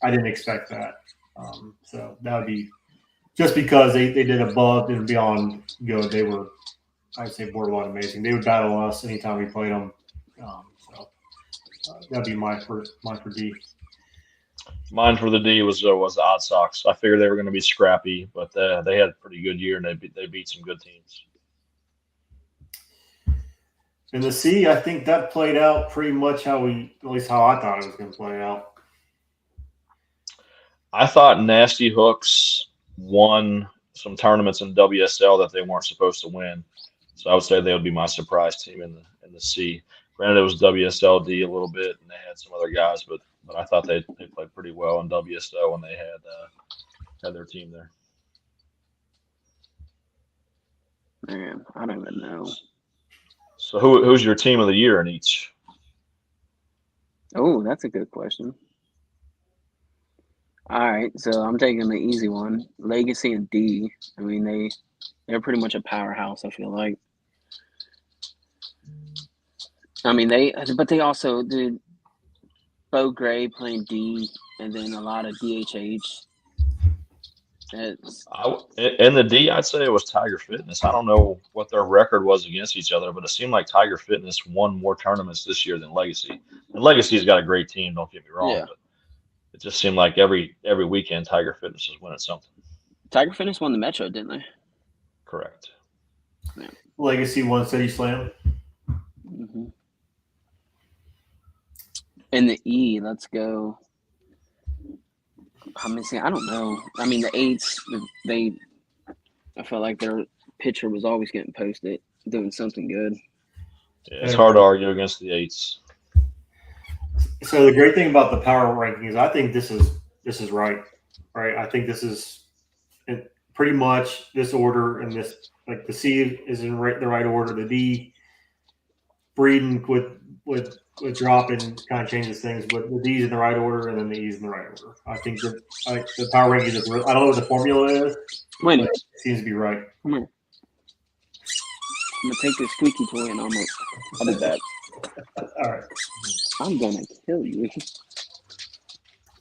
I didn't expect that. So that would be just because they did above and beyond good. They were, I'd say, borderline amazing. They would battle us anytime we played them. That'd be mine for D. Mine for the D was the Odd Sox. I figured they were going to be scrappy, but they had a pretty good year and they beat some good teams. In the C, I think that played out pretty much at least how I thought it was going to play out. I thought Nasty Hooks won some tournaments in WSL that they weren't supposed to win, so I would say they would be my surprise team in the C. Granted, it was WSLD a little bit, and they had some other guys, but I thought they played pretty well in WSL when they had their team there. Man, I don't even know. So who's your team of the year in each? Oh, that's a good question. All right, so I'm taking the easy one. Legacy and D. I mean, they're pretty much a powerhouse, I feel like. I mean, but they also did Bo Gray playing D and then a lot of DHH. In the D, I'd say it was Tiger Fitness. I don't know what their record was against each other, but it seemed like Tiger Fitness won more tournaments this year than Legacy. And Legacy's got a great team, don't get me wrong, but it just seemed like every weekend Tiger Fitness was winning something. Tiger Fitness won the Metro, didn't they? Correct. Yeah. Legacy won City Slam. Mm-hmm. In the E, let's go. I'm missing. I don't know. I mean, the eights. I felt like their pitcher was always getting posted, doing something good. Yeah, it's hard to argue against the eights. So the great thing about the power ranking is I think this is right. I think this is pretty much this order, and this like the C is in the right order. The D, Breeden with dropping kind of changes things, but the D's in the right order and then the E's in the right order. I think that the power ranking is. I don't know what the formula is. Wait, it seems to be right. Come here. I'm gonna take this squeaky toy and I'll be back. All right. I'm gonna kill you.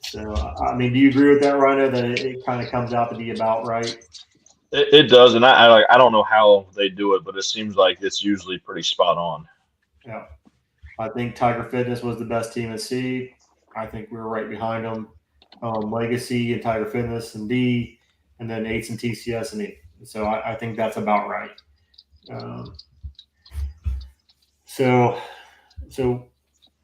So, I mean, do you agree with that, Rhino? That it kind of comes out to be about right? It does, and I don't know how they do it, but it seems like it's usually pretty spot on. Yeah, I think Tiger Fitness was the best team at C. I think we were right behind them. Legacy and Tiger Fitness and D, and then eights and TCS and E. So I think that's about right. So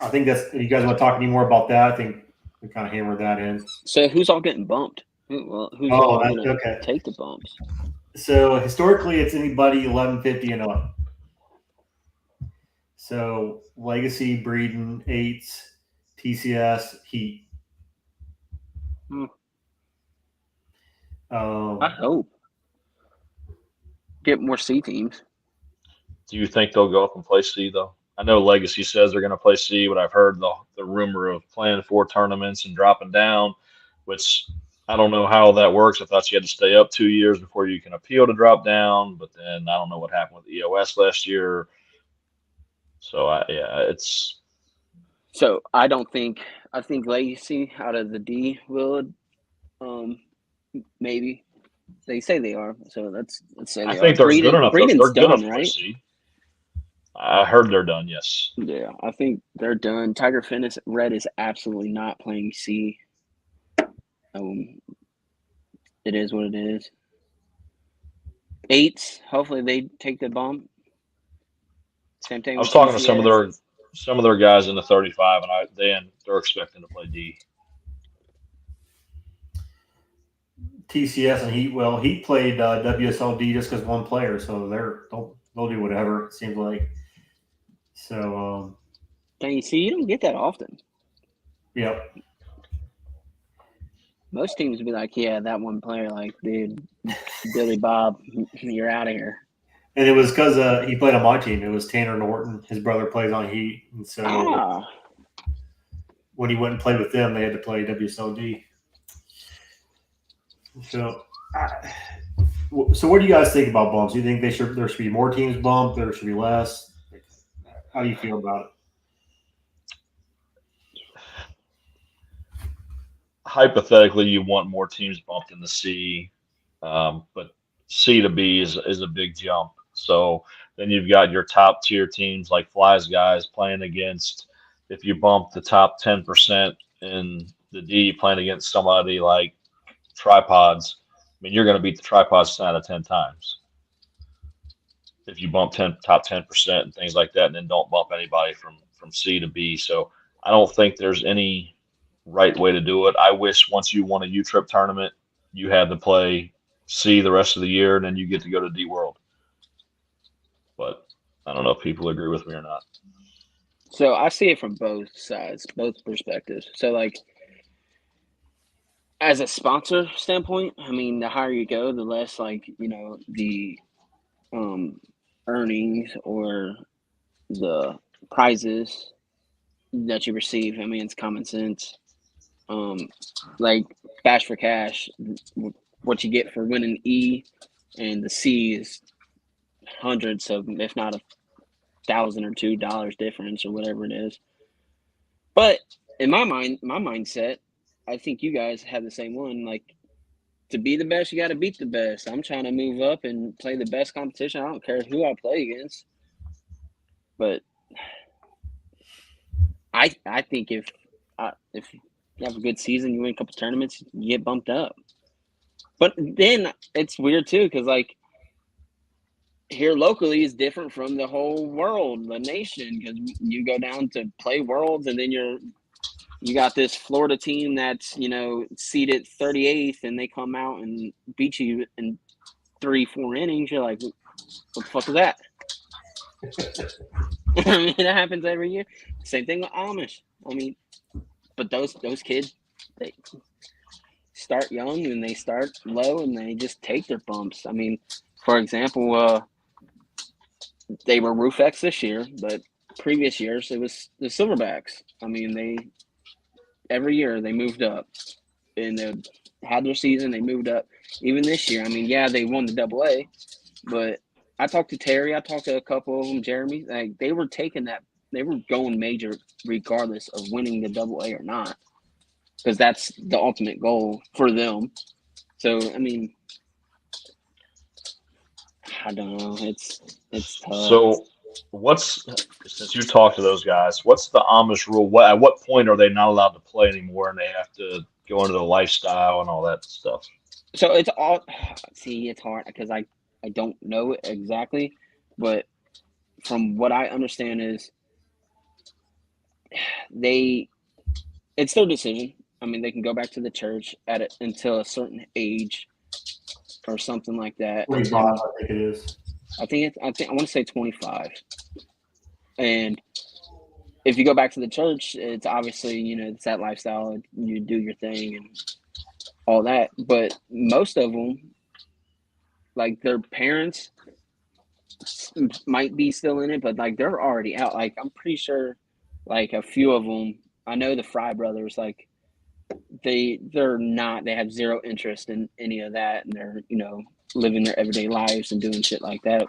I think that's. You guys want to talk any more about that? I think we kind of hammered that in. So who's all getting bumped? Well, who's Oh, all going to okay. take the bumps? So historically, it's anybody 1150 and up. So Legacy, Breeden, Eights, TCS, Heat. Hmm. I Um, hope. Get more C teams. Do you think they'll go up and play C though? I know Legacy says they're going to play C, but I've heard the rumor of playing 4 tournaments and dropping down, which I don't know how that works. I thought you had to stay up 2 years before you can appeal to drop down, but then I don't know what happened with EOS last year. So it's So I think Legacy out of the D will maybe. They say they are, so let's say I they are. think they're good enough. Breeden's They're good enough done, to play right? C. I heard they're done. Yes. Yeah, I think they're done. Tiger Fitness Red is absolutely not playing C. It is what it is. Eights, hopefully they take the bump. Same thing I was with talking to TCS. some of their guys in the 35, and they're expecting to play D. TCS and Heat. Well, Heat played WSLD just because one player, so they'll do whatever. It seems like. So Can you see? You don't get that often. yeah. Most teams would be like, yeah, that one player, like, dude, Billy Bob, you're out of here. And it was because he played on my team. It was Tanner Norton. His brother plays on Heat, and so when he went and played with them, they had to play WSLD. So, so what do you guys think about bumps? Do you think there should be more teams bumped? There should be less? How do you feel about it? Hypothetically, you want more teams bumped in the C, but C to B is a big jump. So then you've got your top tier teams like Fly's guys playing against. If you bump the top 10% in the D, playing against somebody like Tripods, I mean you're going to beat the Tripods 10 out of 10 times. If you bump top 10% and things like that, and then don't bump anybody from C to B. So I don't think there's any right way to do it. I wish once you won a U-Trip tournament, you had to play C the rest of the year, and then you get to go to D World. But I don't know if people agree with me or not. So I see it from both sides, both perspectives. So, like, as a sponsor standpoint, I mean, the higher you go, the less, like, the earnings or the prizes that you receive. I mean, it's common sense. Like Bash for Cash, what you get for winning E and the C is hundreds of, if not $1,000 or $2 difference or whatever it is. But in my mindset, I think you guys have the same one. Like, to be the best, you got to beat the best. I'm trying to move up and play the best competition. I don't care who I play against. But I think if you have a good season, you win a couple tournaments, you get bumped up. But then it's weird too, because like here locally is different from the whole world, the nation. Because you go down to play Worlds, and then you got this Florida team that's seeded 38th, and they come out and beat you in 3-4 innings. You're like, what the fuck is that? I mean, that happens every year. Same thing with Amish. I mean, but those kids, they start young and they start low and they just take their bumps. I mean, for example, they were Roof X this year, but previous years it was the Silverbacks. I mean, every year they moved up and they had their season. They moved up. Even this year, I mean, yeah, they won the AA, but I talked to Terry. I talked to a couple of them, Jeremy. Like, they were taking that. They were going major regardless of winning the AA or not, because that's the ultimate goal for them. So, I mean, I don't know. It's tough. So since you talked to those guys, what's the Amish rule? At what point are they not allowed to play anymore and they have to go into the lifestyle and all that stuff? So it's all, it's hard because I don't know it exactly, but from what I understand is it's their decision. I mean, they can go back to the church until a certain age or something like that. 25, I think it is. I want to say 25. And if you go back to the church, it's obviously, it's that lifestyle. You do your thing and all that. But most of them, like their parents might be still in it, but like they're already out. Like I'm pretty sure like a few of them, I know the Fry brothers, like they're not, they have zero interest in any of that, and they're living their everyday lives and doing shit like that.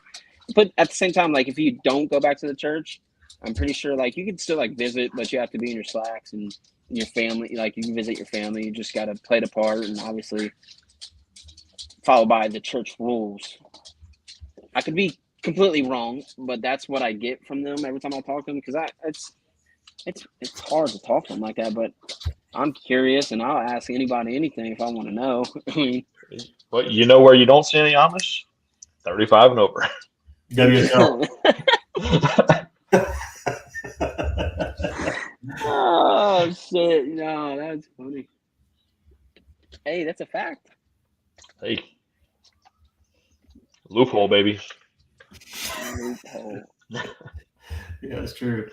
But at the same time, like if you don't go back to the church, I'm pretty sure like you can still like visit, but you have to be in your slacks and your family. Like you can visit your family, you just got to play the part and obviously follow by the church rules. I could be completely wrong, but that's what I get from them every time I talk to them, because it's hard to talk to them like that. But I'm curious, and I'll ask anybody anything if I want to know. I mean, But you know where you don't see any Amish? 35 and over. WSL. oh shit! No, that's funny. Hey, that's a fact. Hey, loophole, baby. Loophole. Yeah, that's true.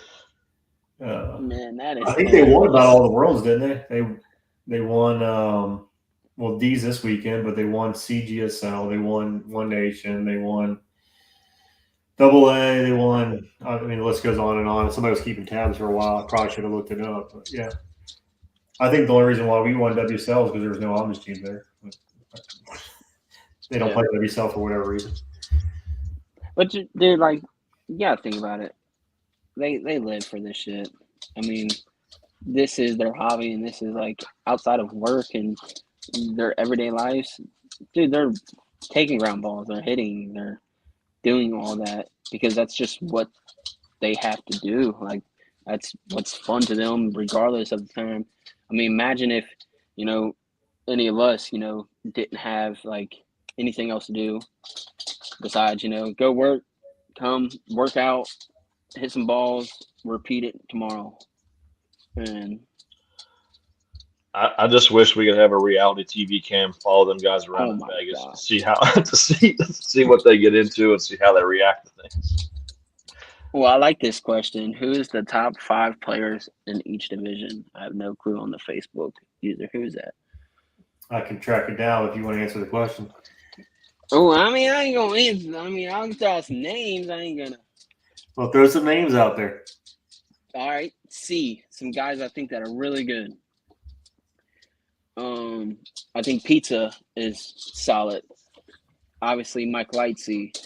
Man, that is. I think they won about all the worlds, didn't they? They won. Well, D's this weekend, but they won CGSL. They won One Nation. They won Double A. They won. I mean, the list goes on and on. Somebody was keeping tabs for a while. I probably should have looked it up, but yeah. I think the only reason why we won WSL is because there was no Amish team there. They don't play WSL for whatever reason. But dude, like, you gotta think about it. They live for this shit. I mean, this is their hobby, and this is like outside of work and their everyday lives. Dude, they're taking ground balls, they're hitting, they're doing all that because that's just what they have to do. Like, that's what's fun to them, regardless of the time. I mean, imagine if any of us didn't have like anything else to do besides go work, come work out, hit some balls, repeat it tomorrow. And I just wish we could have a reality TV cam follow them guys around in my Vegas God. to see how to see what they get into and see how they react to things. Well, I like this question. Who is the top 5 players in each division? I have no clue on the Facebook user. Who's that? I can track it down if you want to answer the question. Oh, I mean, I ain't gonna answer. I mean, I'll throw some names. I ain't gonna. Well, throw some names out there. All right, C. Some guys I think that are really good. I think Pizza is solid. Obviously, Mike Lightsey.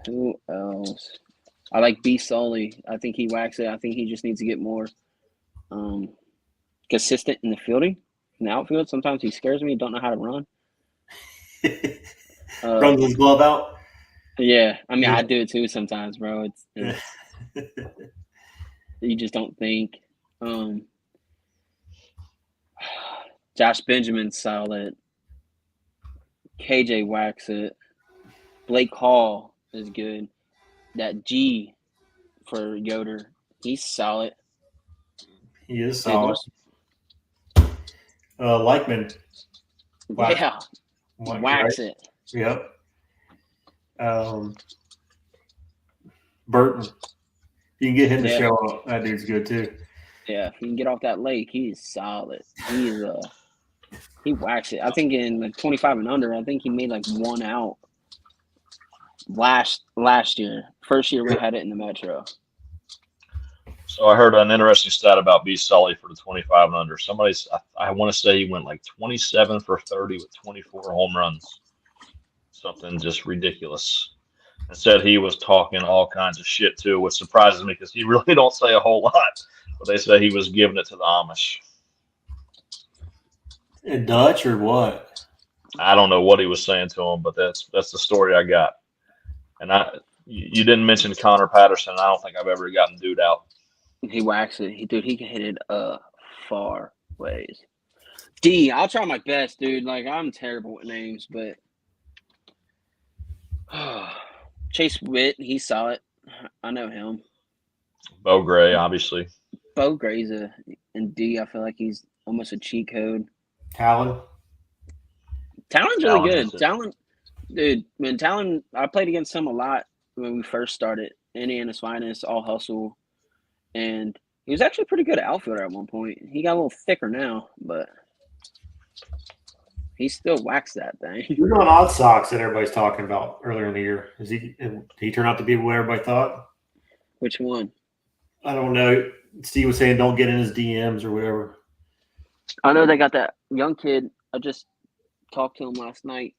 Who else? I like B. Sully. I think he whacks it. I think he just needs to get more consistent in the fielding, in the outfield. Sometimes he scares me. Don't know how to run. Runs his glove out. Yeah, I mean, Yeah. I do it too sometimes, bro. It's you just don't think. Josh Benjamin's solid. KJ whacks it. Blake Hall is good. That G for Yoder, he's solid. He is solid. Leichman. Yeah, whacks it. Yep. Burton. You can get him to show up. That dude's good too. Yeah, if he can get off that lake, he's solid. He whacks it. I think in like 25 and under, I think he made like 1 out last year. First year we had it in the Metro. So I heard an interesting stat about B. Sully for the 25 and under. I want to say he went like 27 for 30 with 24 home runs. Something just ridiculous. And said he was talking all kinds of shit too, which surprises me because he really don't say a whole lot. But they say he was giving it to the Amish. In Dutch or what? I don't know what he was saying to him, but that's the story I got. And you didn't mention Connor Patterson. I don't think I've ever gotten dude out. He whacks it. He can hit it far ways. D, I'll try my best, dude. Like, I'm terrible with names, but Chase Witt, he's solid. I know him. Bo Gray, obviously. Bo Gray's in D. I feel like he's almost a cheat code. Talon. Talon's really good. That's it. Talon, dude. When Talon, I played against him a lot when we first started. Indiana's finest, all hustle, and he was actually pretty good at outfielder at one point. He got a little thicker now, but he still whacks that thing. Who's on Odd Socks that everybody's talking about earlier in the year? Did he turn out to be what everybody thought? Which one? I don't know. Steve was saying don't get in his DMs or whatever. I know they got that young kid. I just talked to him last night.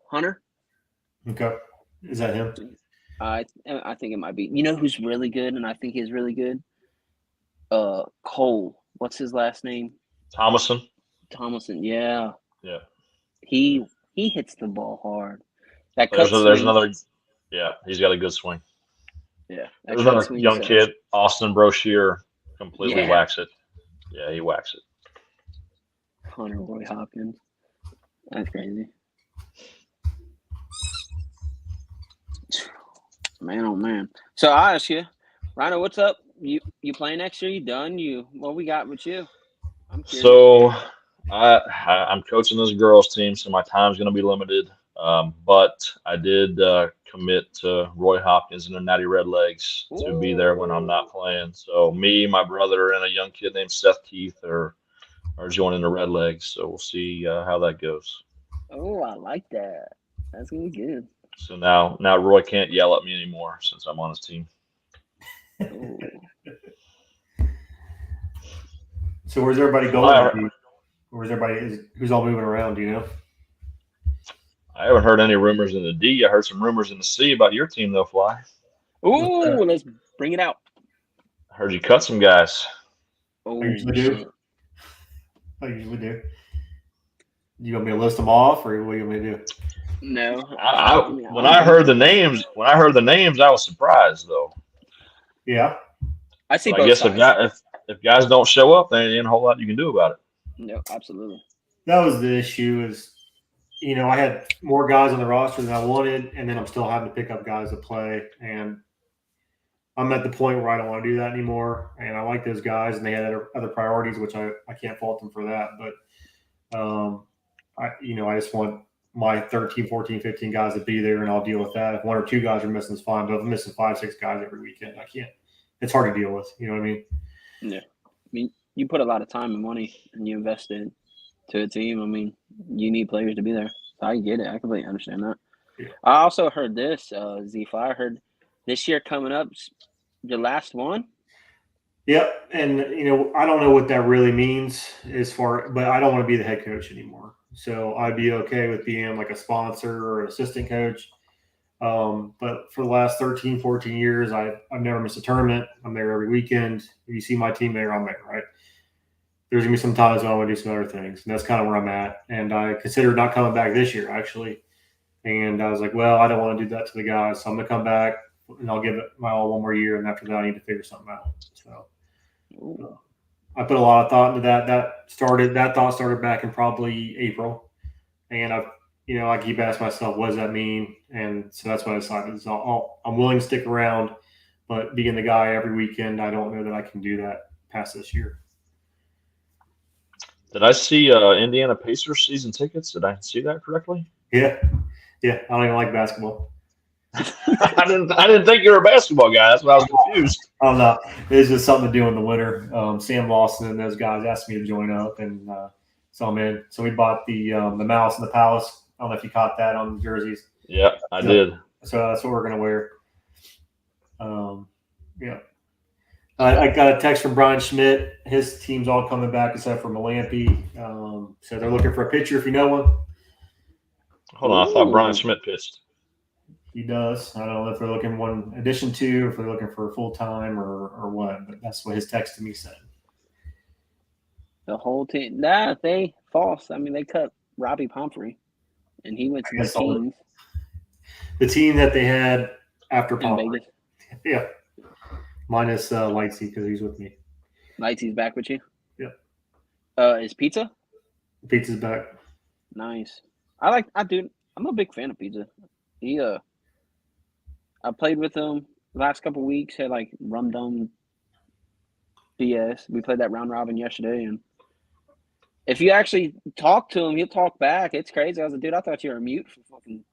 Hunter. Okay. Is that him? I think it might be. You know who's really good, and I think he's really good. Cole. What's his last name? Thomason. Thomason. Yeah. Yeah. He hits the ball hard. That There's cut swing. another. Yeah, he's got a good swing. Yeah. That There's cut another swing young kid, Austin Broshier, completely Yeah. whacks it. Yeah, he whacks it. Hunter Roy Hopkins. That's crazy. Man, oh man. So I ask you, Rhino, what's up? You playing next year? You done? What we got with you? I'm curious. So I'm coaching this girls team, so my time's going to be limited. But I did commit to Roy Hopkins and the Natty Redlegs to be there when I'm not playing. So me, my brother, and a young kid named Seth Keith are joining the Redlegs. So we'll see how that goes. Oh, I like that. That's gonna be good. So now Roy can't yell at me anymore since I'm on his team. Oh. So where's everybody I- going? Who's all moving around? Do you know? I haven't heard any rumors in the D. I heard some rumors in the C about your team, though, Fly. Ooh, let's bring it out. I heard you cut some guys. Oh, I usually shit. do. You want me to list them off, or what do you want me to do? No. When I heard the names, I was surprised, though. Yeah. I see But both I guess sides. if guys don't show up, there ain't a whole lot you can do about it. No, absolutely. That was the issue. Is I had more guys on the roster than I wanted, and then I'm still having to pick up guys to play, and I'm at the point where I don't want to do that anymore. And I like those guys, and they had other priorities, which I can't fault them for that. But I just want my 13, 14, 15 guys to be there, and I'll deal with that. If one or two guys are missing, it's fine. But if I'm missing 5, 6 guys every weekend, I can't. It's hard to deal with. You know what I mean? Yeah. I mean, you put a lot of time and money, and you invested to a team. I mean, you need players to be there. So I get it. I completely understand that. Yeah. I also heard this, Z-Fly. I heard this year coming up, your last one. Yep. And, I don't know what that really means but I don't want to be the head coach anymore. So I'd be okay with being like a sponsor or an assistant coach. But for the last 13, 14 years, I've never missed a tournament. I'm there every weekend. If you see my team there, I'm there, right? There's going to be some times when I want to do some other things. And that's kind of where I'm at. And I considered not coming back this year, actually. And I was like, well, I don't want to do that to the guys. So I'm going to come back, and I'll give it my all one more year. And after that, I need to figure something out. So I put a lot of thought into that. That thought started back in probably April. And I keep asking myself, what does that mean? And so that's what I decided. I'm willing to stick around, but being the guy every weekend, I don't know that I can do that past this year. Did I see Indiana Pacers season tickets? Did I see that correctly? Yeah. I don't even like basketball. I didn't think you were a basketball guy. That's why I was confused. I'm not. It's just something to do in the winter. Sam Lawson and those guys asked me to join up, and so I'm in. So we bought the Mouse and the Palace. I don't know if you caught that on the jerseys. Yeah, I did. So that's what we're going to wear. Yeah. I got a text from Brian Schmidt. His team's all coming back except for Malampy. So they're looking for a pitcher if you know one. Hold on, I thought Brian Schmidt pitched. He does. I don't know if they're looking one addition to, or if they're looking for full time or what, but that's what his text to me said. The whole team. Nah, they false. I mean, they cut Robbie Pomfrey, and he went to the Kings. The team that they had after In Pomfrey. Vegas. Yeah. Minus Lightsey because he's with me. Lightsey's back with you? Yeah. Is Pizza? Pizza's back. Nice. I'm a big fan of Pizza. I played with him the last couple of weeks, had like rum dome BS. We played that round robin yesterday, and if you actually talk to him, he'll talk back. It's crazy. I was like, dude, I thought you were mute for fucking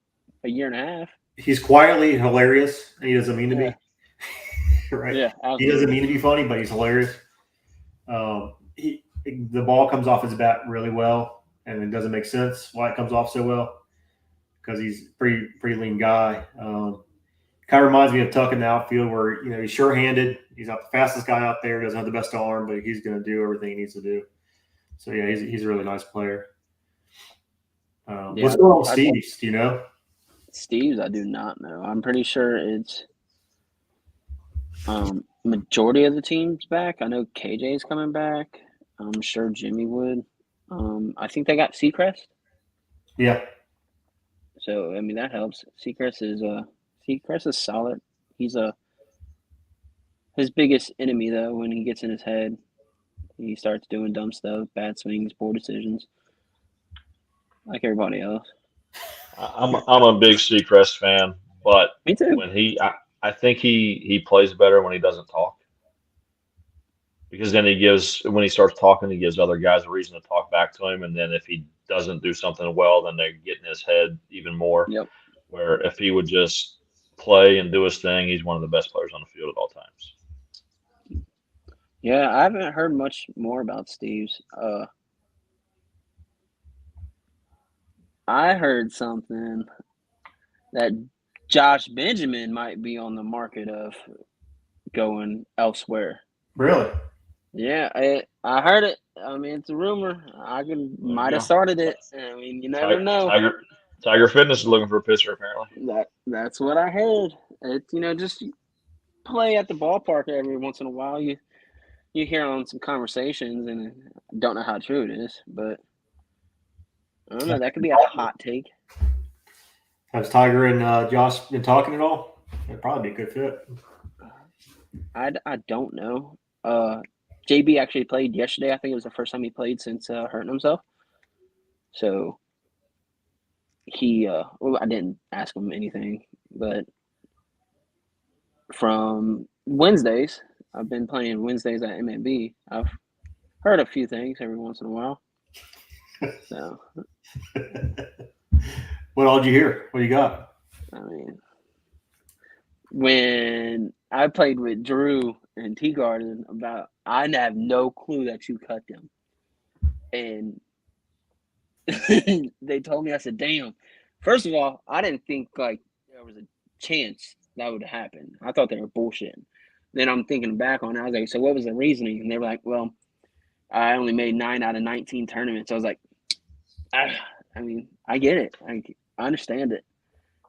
a year and a half. He's quietly hilarious, and he doesn't mean to Yeah. be. Right? Yeah, He doesn't mean to be funny, but he's hilarious. The ball comes off his bat really well, and it doesn't make sense why it comes off so well because he's pretty lean guy. Kind of reminds me of Tuck in the outfield, where he's sure-handed. He's not the fastest guy out there. Doesn't have the best arm, but he's going to do everything he needs to do. So yeah, he's a really nice player. What's going on with Steve's? Do you know? Steve's, I do not know. I'm pretty sure it's majority of the team's back. I know KJ's coming back. I'm sure Jimmy would. I think they got Seacrest. Yeah. So I mean that helps. Seacrest is solid. He's his biggest enemy though. When he gets in his head, he starts doing dumb stuff, bad swings, poor decisions, like everybody else. I'm a big Seacrest fan, but Me too. when I think he plays better when he doesn't talk, because then when he starts talking, he gives other guys a reason to talk back to him, and then if he doesn't do something well, then they get in his head even more. Yep. Where if he would just play and do his thing, he's one of the best players on the field at all times. Yeah, I haven't heard much more about Steve's. I heard something that Josh Benjamin might be on the market of going elsewhere. Really? Yeah, I heard it. I mean, it's a rumor. Might have started it. I mean, you never know. Tiger Fitness is looking for a pitcher, apparently. That's what I heard. It's just play at the ballpark every once in a while. You hear on some conversations, and I don't know how true it is, but I don't know. That could be a hot take. Has Tiger and Josh been talking at all? It'd probably be a good fit. I don't know. JB actually played yesterday. I think it was the first time he played since hurting himself. So he, I didn't ask him anything, but from Wednesdays, I've been playing Wednesdays at MNB. I've heard a few things every once in a while. So, what all did you hear? What do you got? I mean, when I played with Drew and T Garden I have no clue that you cut them. And they told me, I said, damn. First of all, I didn't think like there was a chance that would happen. I thought they were bullshitting. Then I'm thinking back on it. I was like, so what was the reasoning? And they were like, well, I only made 9 out of 19 tournaments. I was like, I mean, I get it. I understand it.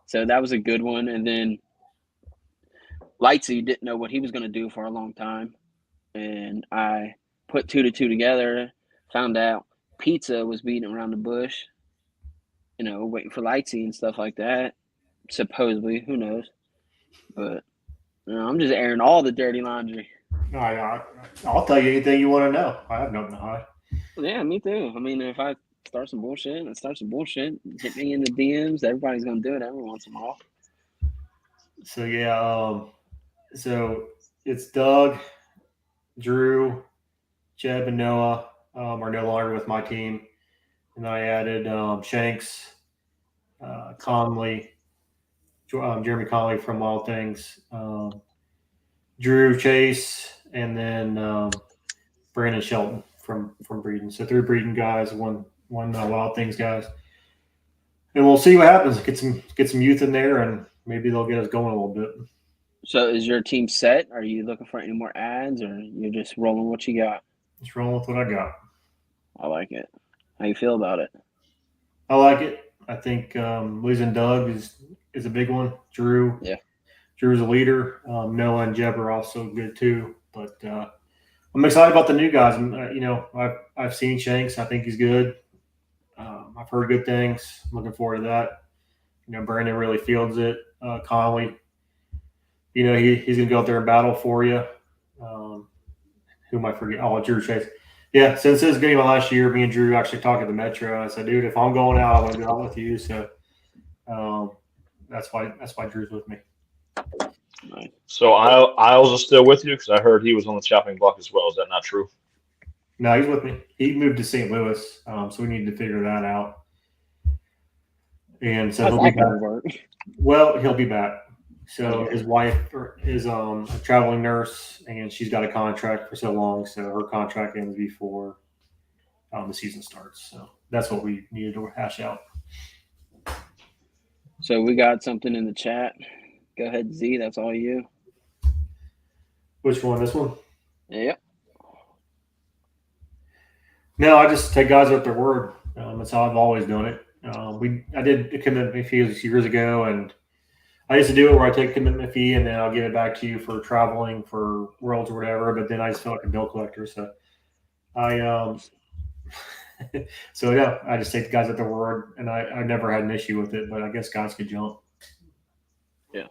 So that was a good one. And then Lightsy didn't know what he was going to do for a long time. And I put 2 to 2 together, found out Pizza was beating around the bush, waiting for Lightsy and stuff like that. Supposedly, who knows? But I'm just airing all the dirty laundry. I'll tell you anything you want to know. I have nothing to hide. Yeah, me too. I mean, if I start some bullshit, hit me in the DMs. Everybody's going to do it every once in a while. So, yeah. So, it's Doug, Drew, Jeb, and Noah are no longer with my team. And I added Shanks, Conley, Jeremy Conley from Wild Things, Drew, Chase, and then Brandon Shelton from Breeden. So 3 Breeden guys, one Wild Things guys. And we'll see what happens. Get some youth in there, and maybe they'll get us going a little bit. So is your team set? Are you looking for any more ads, or you're just rolling what you got? Just rolling with what I got. I like it. How you feel about it? I like it. I think losing Doug is a big one. Drew. Yeah. Drew's a leader. Noah and Jeb are also good too. But I'm excited about the new guys. I've seen Shanks. I think he's good. I've heard good things. I'm looking forward to that. Brandon really fields it. Conley. He's going to go out there and battle for you. Who am I forgetting? Oh, Drew Chase. Yeah, since this game last year, me and Drew actually talked at the Metro. I said, dude, if I'm going out, I want to go out with you. So that's why Drew's with me. Nice. So Isles is still with you because I heard he was on the chopping block as well. Is that not true? No, he's with me. He moved to St. Louis, so we need to figure that out. And so How's he'll be that gonna back. work? Well, he'll be back. So Okay. his wife is a traveling nurse, and she's got a contract for so long. So her contract ends before the season starts. So that's what we needed to hash out. So we got something in the chat. Go ahead, Z. That's all you. Which one? This one? Yep. No, I just take guys at their word. That's how I've always done it. I did a commitment fee years ago, and I used to do it where I take a commitment fee and then I'll give it back to you for traveling for worlds or whatever. But then I just feel like a bill collector, so I so yeah, I just take the guys at their word, and I never had an issue with it. But I guess guys could jump. Yeah.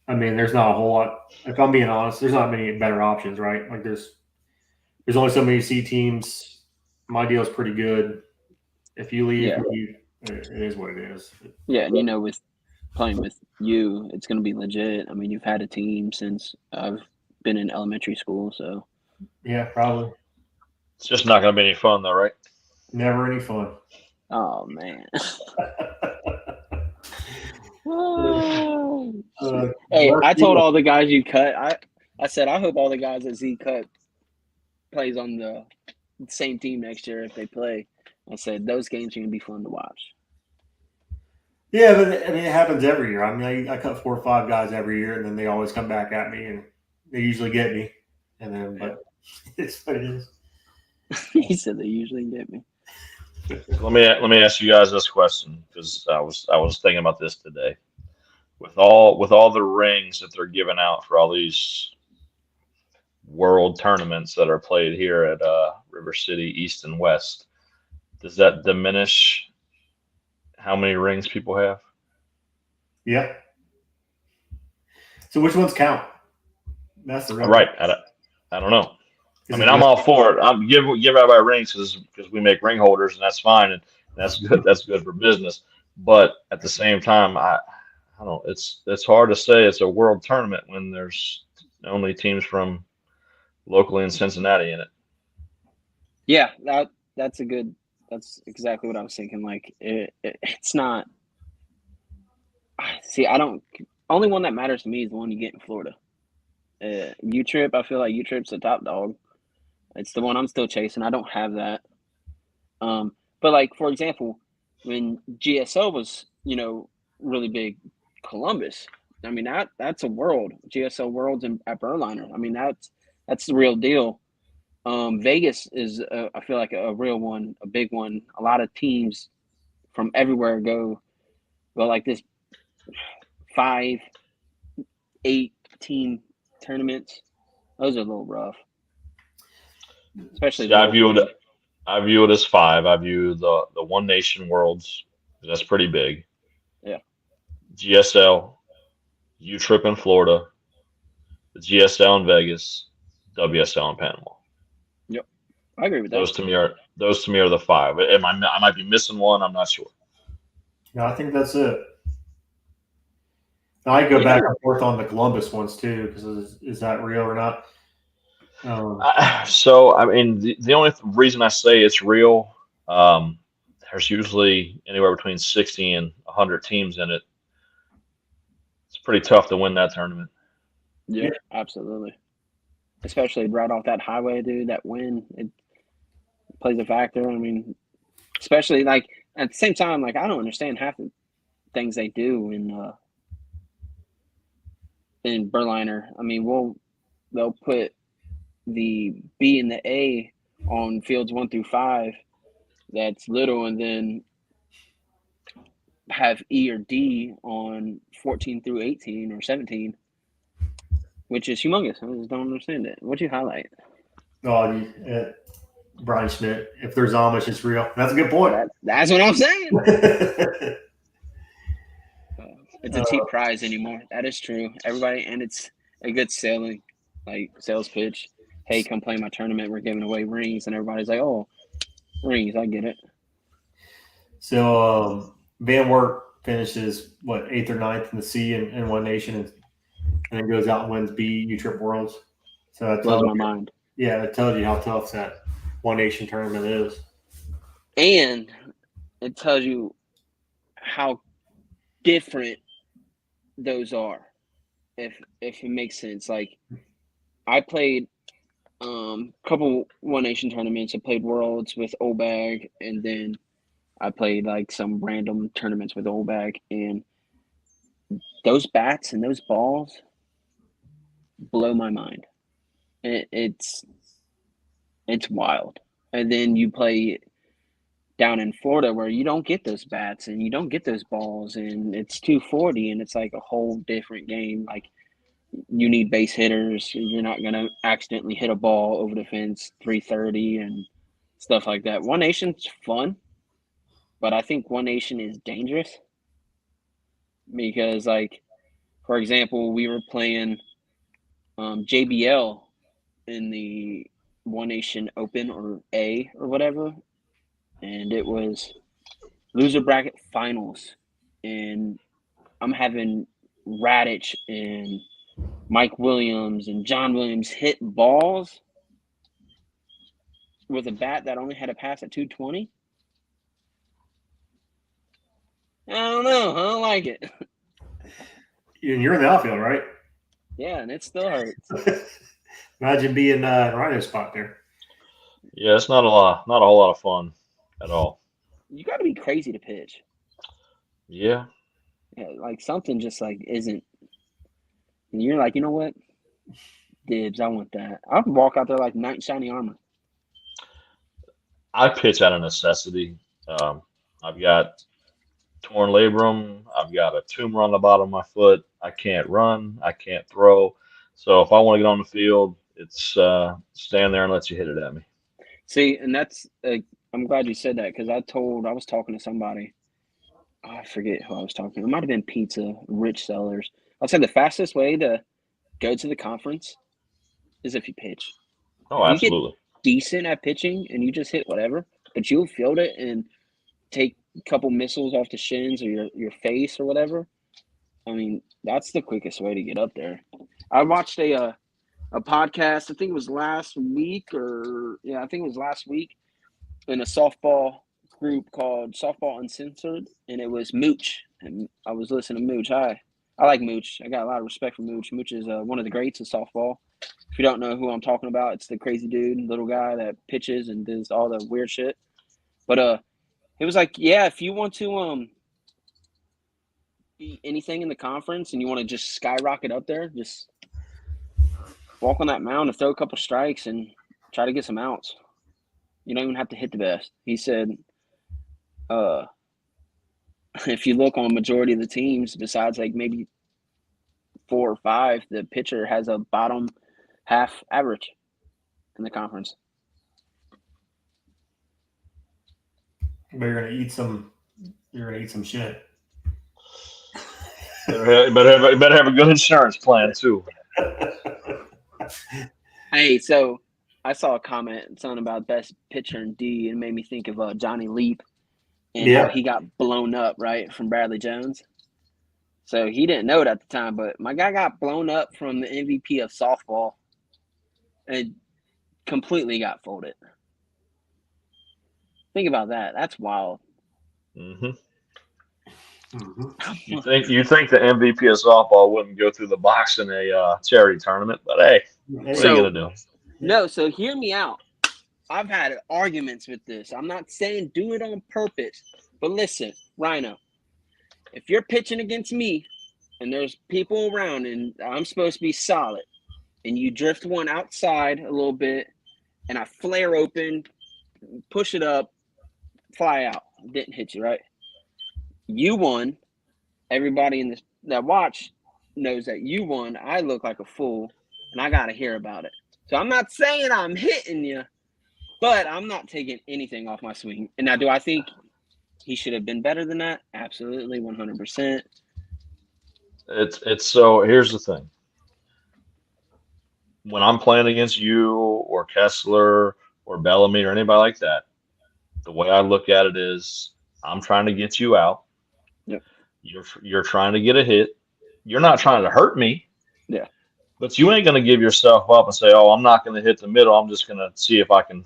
I mean, there's not a whole lot. If I'm being honest, there's not many better options, right? Like there's only so many C teams. My deal's pretty good. If you leave, Yeah. it is what it is. Yeah, and with playing with you, it's going to be legit. I mean, you've had a team since I've been in elementary school, so. Yeah, probably. It's just not going to be any fun, though, right? Never any fun. Oh, man. Hey, I told all the guys you cut, I said, I hope all the guys that Z cut plays on the same team next year if they play. I said, those games are going to be fun to watch. Yeah, but I mean, it happens every year. I mean, I cut 4 or 5 guys every year, and then they always come back at me, and they usually get me. And then, but it's what it is. He said they usually get me. Let me ask you guys this question because I was thinking about this today. With all the rings that they're giving out for all these world tournaments that are played here at River City East and West, does that diminish how many rings people have? Yeah. So which ones count? That's the real Right. I don't know. Is I it mean, I'm just- all for it. I'm give everybody rings because we make ring holders, and that's fine, and that's good. That's good for business. But at the same time, I don't. It's hard to say it's a world tournament when there's only teams from locally in Cincinnati in it. Yeah, that's exactly what I was thinking. Like it's not. See, only one that matters to me is the one you get in Florida. U-Trip, I feel like U-Trip's the top dog. It's the one I'm still chasing. I don't have that. But like for example, when GSL was really big, Columbus. I mean that's a world. GSL Worlds at Berliner. I mean that's the real deal. Vegas is I feel like a real one, a big one. A lot of teams from everywhere go like this 5, 8 team tournaments. Those are a little rough, especially. See, I view it as 5. I view the One Nation Worlds. That's pretty big. Yeah. GSL, U-Trip in Florida, the GSL in Vegas, WSL in Panama. Yep, I agree with that. Those to me are the 5. I might be missing one. I'm not sure. No, I think that's it. I go back and forth on the Columbus ones too, because is that real or not? So, I mean, the only reason I say it's real, there's usually anywhere between 60 and 100 teams in it. It's pretty tough to win that tournament. Yeah, absolutely. Especially right off that highway, dude. That win, it plays a factor. I mean, especially like at the same time, like I don't understand half the things they do in Berliner. I mean, they'll put the B and the A on fields 1 through 5. That's little, and then have E or D on 14 through 18 or 17, which is humongous. I just don't understand it. What'd you highlight? Oh, Brian Schmidt. If there's Amish, it's real. That's a good point. That's what I'm saying. It's a cheap prize anymore. That is true. Everybody, and it's a good sales pitch. Hey, come play my tournament. We're giving away rings, and everybody's like, "Oh, rings! I get it." So Van Wert finishes 8th or 9th in the C in One Nation, and and then goes out and wins BU Trip Worlds. So that Blows tells my you, mind. yeah, it tells you how tough that One Nation tournament is. And it tells you how different those are, if it makes sense. Like, I played a couple One Nation tournaments. I played Worlds with Obag, and then I played like some random tournaments with Obag, and those bats and those balls blow my mind. It's wild. And then you play down in Florida where you don't get those bats and you don't get those balls, and it's 240, and it's like a whole different game. Like, you need base hitters. You're not gonna accidentally hit a ball over the fence 330 and stuff like that. One Nation's fun, but I think One Nation is dangerous because, like, for example, we were playing JBL in the One Nation Open or A or whatever, and it was loser bracket finals, and I'm having Radich and Mike Williams and John Williams hit balls with a bat that only had a pass at 220. I don't know. I don't like it. You're in the outfield, right? Yeah, and it still hurts. Imagine being Rhino's spot there. Yeah, it's not a whole lot of fun at all. You got to be crazy to pitch. Yeah. Yeah, like something just like isn't. And you're like, you know what? Dibs, I want that. I would walk out there like knight in shiny armor. I pitch out of necessity. I've got torn labrum. I've got a tumor on the bottom of my foot. I can't run. I can't throw. So if I want to get on the field, it's stand there and let you hit it at me. See, and that's I'm glad you said that because I was talking to somebody. I forget who I was talking to. It might have been Pizza Rich Sellers. I said the fastest way to go to the conference is if you pitch. Oh, If you absolutely. get decent at pitching and you just hit whatever, but you'll field it and take a couple missiles off the shins or your face or whatever. I mean, that's the quickest way to get up there. I watched a podcast. I think it was last week, in a softball group called Softball Uncensored, and it was Mooch. And I was listening to Mooch. I like Mooch. I got a lot of respect for Mooch. Mooch is one of the greats of softball. If you don't know who I'm talking about, it's the crazy dude, little guy that pitches and does all the weird shit. But it was like, yeah, if you want to be anything in the conference and you want to just skyrocket up there, just walk on that mound and throw a couple strikes and try to get some outs. You don't even have to hit the best. He said, if you look on a majority of the teams, besides like maybe 4 or 5, the pitcher has a bottom half average in the conference. But you're gonna eat some shit. Better have a good insurance plan too. Hey, so I saw a comment something about best pitcher in D, and it made me think of Johnny Leap and how he got blown up, right, from Bradley Jones. So he didn't know it at the time, but my guy got blown up from the MVP of softball and completely got folded. Think about that. That's wild. Mm-hmm. You think the MVP of softball wouldn't go through the box in a charity tournament? But hey, what are you gonna do? No, so hear me out. I've had arguments with this. I'm not saying do it on purpose, but listen, Rhino, if you're pitching against me and there's people around and I'm supposed to be solid and you drift one outside a little bit and I flare open, push it up, fly out, didn't hit you, right? You won. Everybody that watch knows that you won. I look like a fool and I got to hear about it. So I'm not saying I'm hitting you, but I'm not taking anything off my swing. And now, do I think he should have been better than that? Absolutely, 100%. It's so here's the thing. When I'm playing against you or Kessler or Bellamy or anybody like that, the way I look at it is I'm trying to get you out. Yep. You're trying to get a hit. You're not trying to hurt me. Yeah. But you ain't going to give yourself up and say, oh, I'm not going to hit the middle. I'm just going to see if I can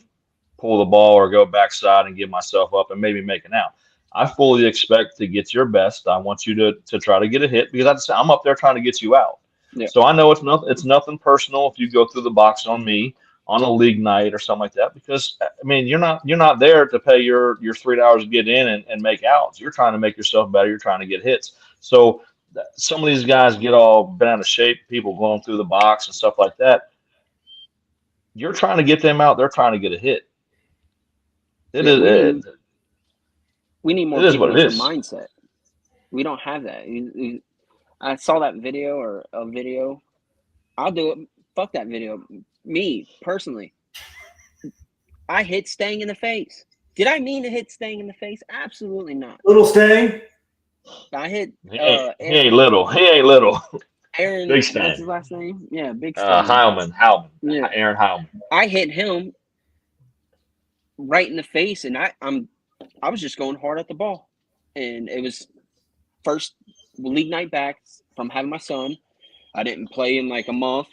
pull the ball or go backside and give myself up and maybe make it out. I fully expect to get your best. I want you to try to get a hit because I'm up there trying to get you out. Yeah. So I know it's nothing personal if you go through the box on me on a league night or something like that, because I mean you're not there to pay your $3 to get in and make outs. You're trying to make yourself better. You're trying to get hits. So some of these guys get all bent out of shape, people going through the box and stuff like that. You're trying to get them out. They're trying to get a hit. It We need more is people what it with your is. mindset. We don't have that. I saw that video or a video. I'll do it. Fuck that video. Me, personally. I hit Stang in the face. Did I mean to hit Stang in the face? Absolutely not. Little Stang. I hit He ain't little. He ain't little. Aaron. Big Stang. What's his last name? Yeah, Big Stang. Heilman. Yeah. Aaron Heilman. I hit him right in the face, and I was just going hard at the ball. And it was first league night back from having my son. I didn't play in like a month.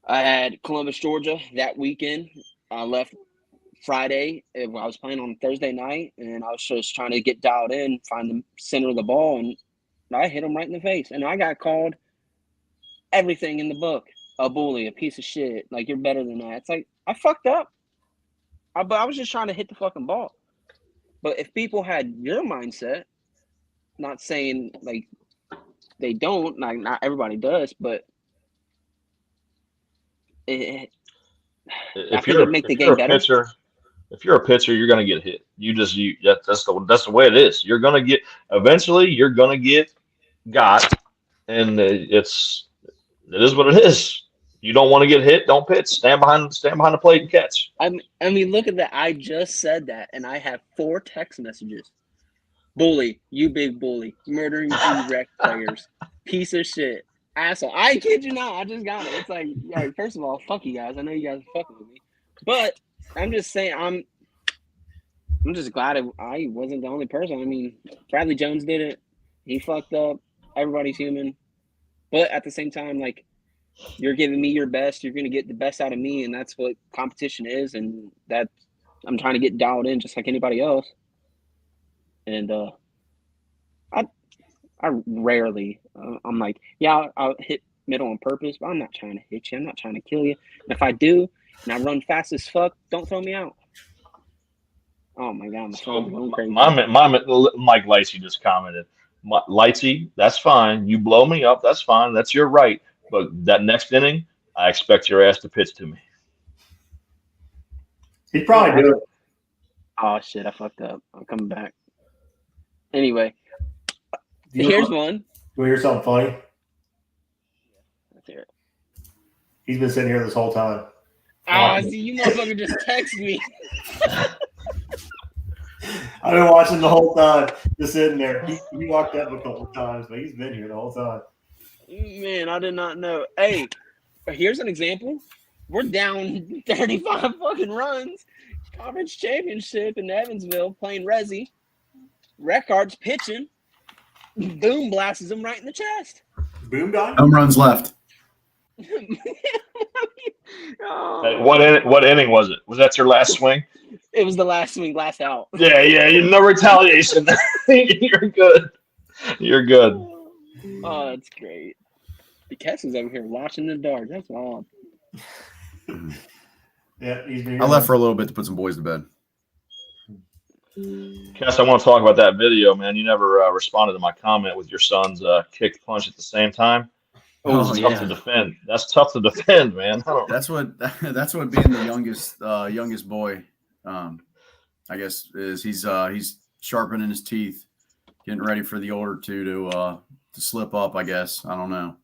I had Columbus, Georgia that weekend. I left Friday. I was playing on Thursday night, and I was just trying to get dialed in, find the center of the ball, and I hit him right in the face. And I got called everything in the book. A bully, a piece of shit. Like, you're better than that. It's like, I fucked up. But I was just trying to hit the fucking ball. But if people had your mindset, not saying, like, they don't, like, not everybody does, but If you're a pitcher, you're going to get hit. That's the way it is. You're going to get eventually. You're going to get got, and it is what it is. You don't want to get hit, don't pitch. Stand behind the plate and catch. I mean, look at that. I just said that, and I have 4 text messages. Bully, you big bully, murdering rec players, piece of shit, asshole. I kid you not. I just got it. It's like, first of all, fuck you guys. I know you guys are fucking with me, but I'm just saying, I'm just glad I wasn't the only person. I mean, Bradley Jones did it. He fucked up. Everybody's human, but at the same time, like, you're giving me your best. You're going to get the best out of me, and that's what competition is, and that I'm trying to get dialed in just like anybody else. And I rarely, I'm like, yeah, I'll hit middle on purpose, but I'm not trying to hit you. I'm not trying to kill you. And if I do, and I run fast as fuck, don't throw me out. Oh my God, my phone's going crazy. Mike Lightsey just commented. Lightsey, that's fine. You blow me up, that's fine. That's your right. But that next inning, I expect your ass to pitch to me. He'd probably do it. Oh shit, I fucked up. I'm coming back. Anyway, here's one. You want to hear something funny? Let's hear it. He's been sitting here this whole time. See, you motherfucker just text me. I've been watching the whole time, just sitting there. He walked up a couple of times, but he's been here the whole time. Man, I did not know. Hey, here's an example. We're down 35 fucking runs. Conference championship in Evansville playing Resi. Records pitching. Boom blasts him right in the chest. Boom guy? Home runs left. Oh. Hey, what inning was it? Was that your last swing? It was the last swing, last out. Yeah. No retaliation. You're good. You're good. Oh, that's great. The Kessler's over here watching the dark. That's all. Yeah, he's been here. I left for a little bit to put some boys to bed. Cass, I want to talk about that video, man. You never responded to my comment with your son's kick punch at the same time. Tough to defend. That's tough to defend, man. That's what being the youngest boy, I guess, is. He's sharpening his teeth, getting ready for the older two to slip up. I guess, I don't know.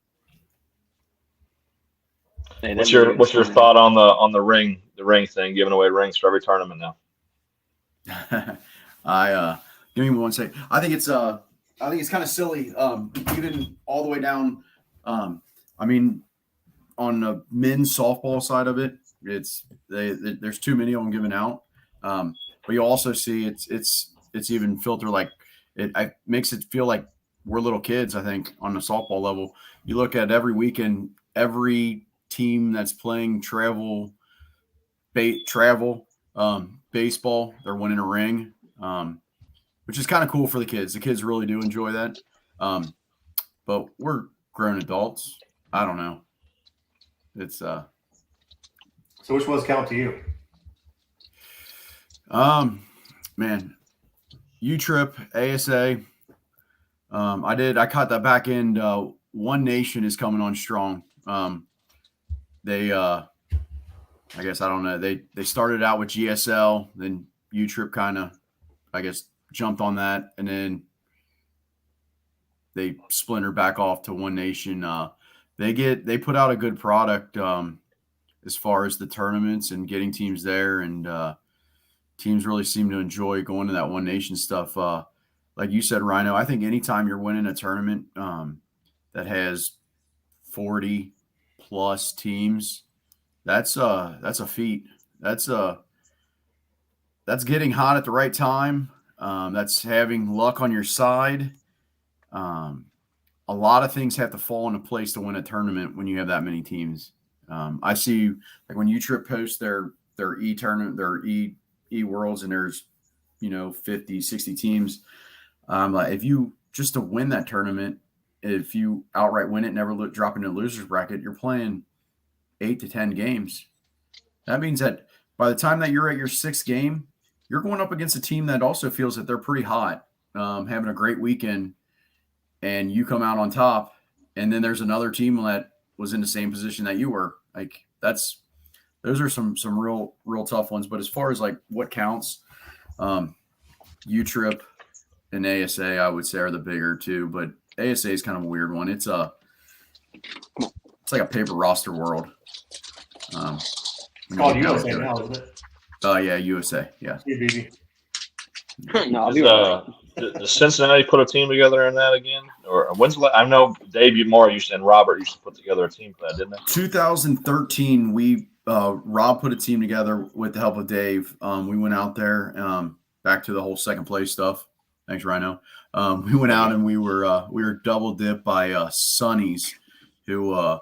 Hey, What's your thought on the ring thing, giving away rings for every tournament now? Give me one second. I think it's kind of silly. Even all the way down. I mean, on the men's softball side of it, there's too many of them given out. But you also see it's even filter like it makes it feel like we're little kids, I think, on the softball level. You look at every weekend, every team that's playing baseball, they're winning a ring, which is kind of cool for the kids. The kids really do enjoy that. But we're grown adults. I don't know. It's So which ones count to you? man, U-Trip, ASA. I caught that back end. One Nation is coming on strong. They I guess I don't know. They started out with GSL, then U-Trip kind of, I guess, jumped on that, and then they splintered back off to One Nation. They put out a good product as far as the tournaments and getting teams there, and teams really seem to enjoy going to that One Nation stuff. Like you said, Rhino, I think anytime you're winning a tournament that has 40 plus teams, that's a feat. That's getting hot at the right time. That's having luck on your side. A lot of things have to fall into place to win a tournament when you have that many teams. I see, like when U-Trip posts their e-tournament, their e-worlds, and there's 50, 60 teams. Like if you just to win that tournament, if you outright win it, never drop into a loser's bracket, you're playing 8 to 10 games. That means that by the time that you're at your 6th game, you're going up against a team that also feels that they're pretty hot, having a great weekend, and you come out on top. And then there's another team that was in the same position that you were. Like those are some real tough ones. But as far as like what counts, U-Trip and ASA, I would say are the bigger two. But ASA is kind of a weird one. It's like a paper roster world. Called USA now, isn't it? Yeah, USA. Yeah. BB. No, I'll be right. Does Cincinnati put a team together in that again? Or when's I know Dave Moore and Robert used to put together a team for that, didn't they? 2013, we Rob put a team together with the help of Dave. We went out there, back to the whole second place stuff. Thanks, Rhino. We went out and we were double dipped by Sonny's, who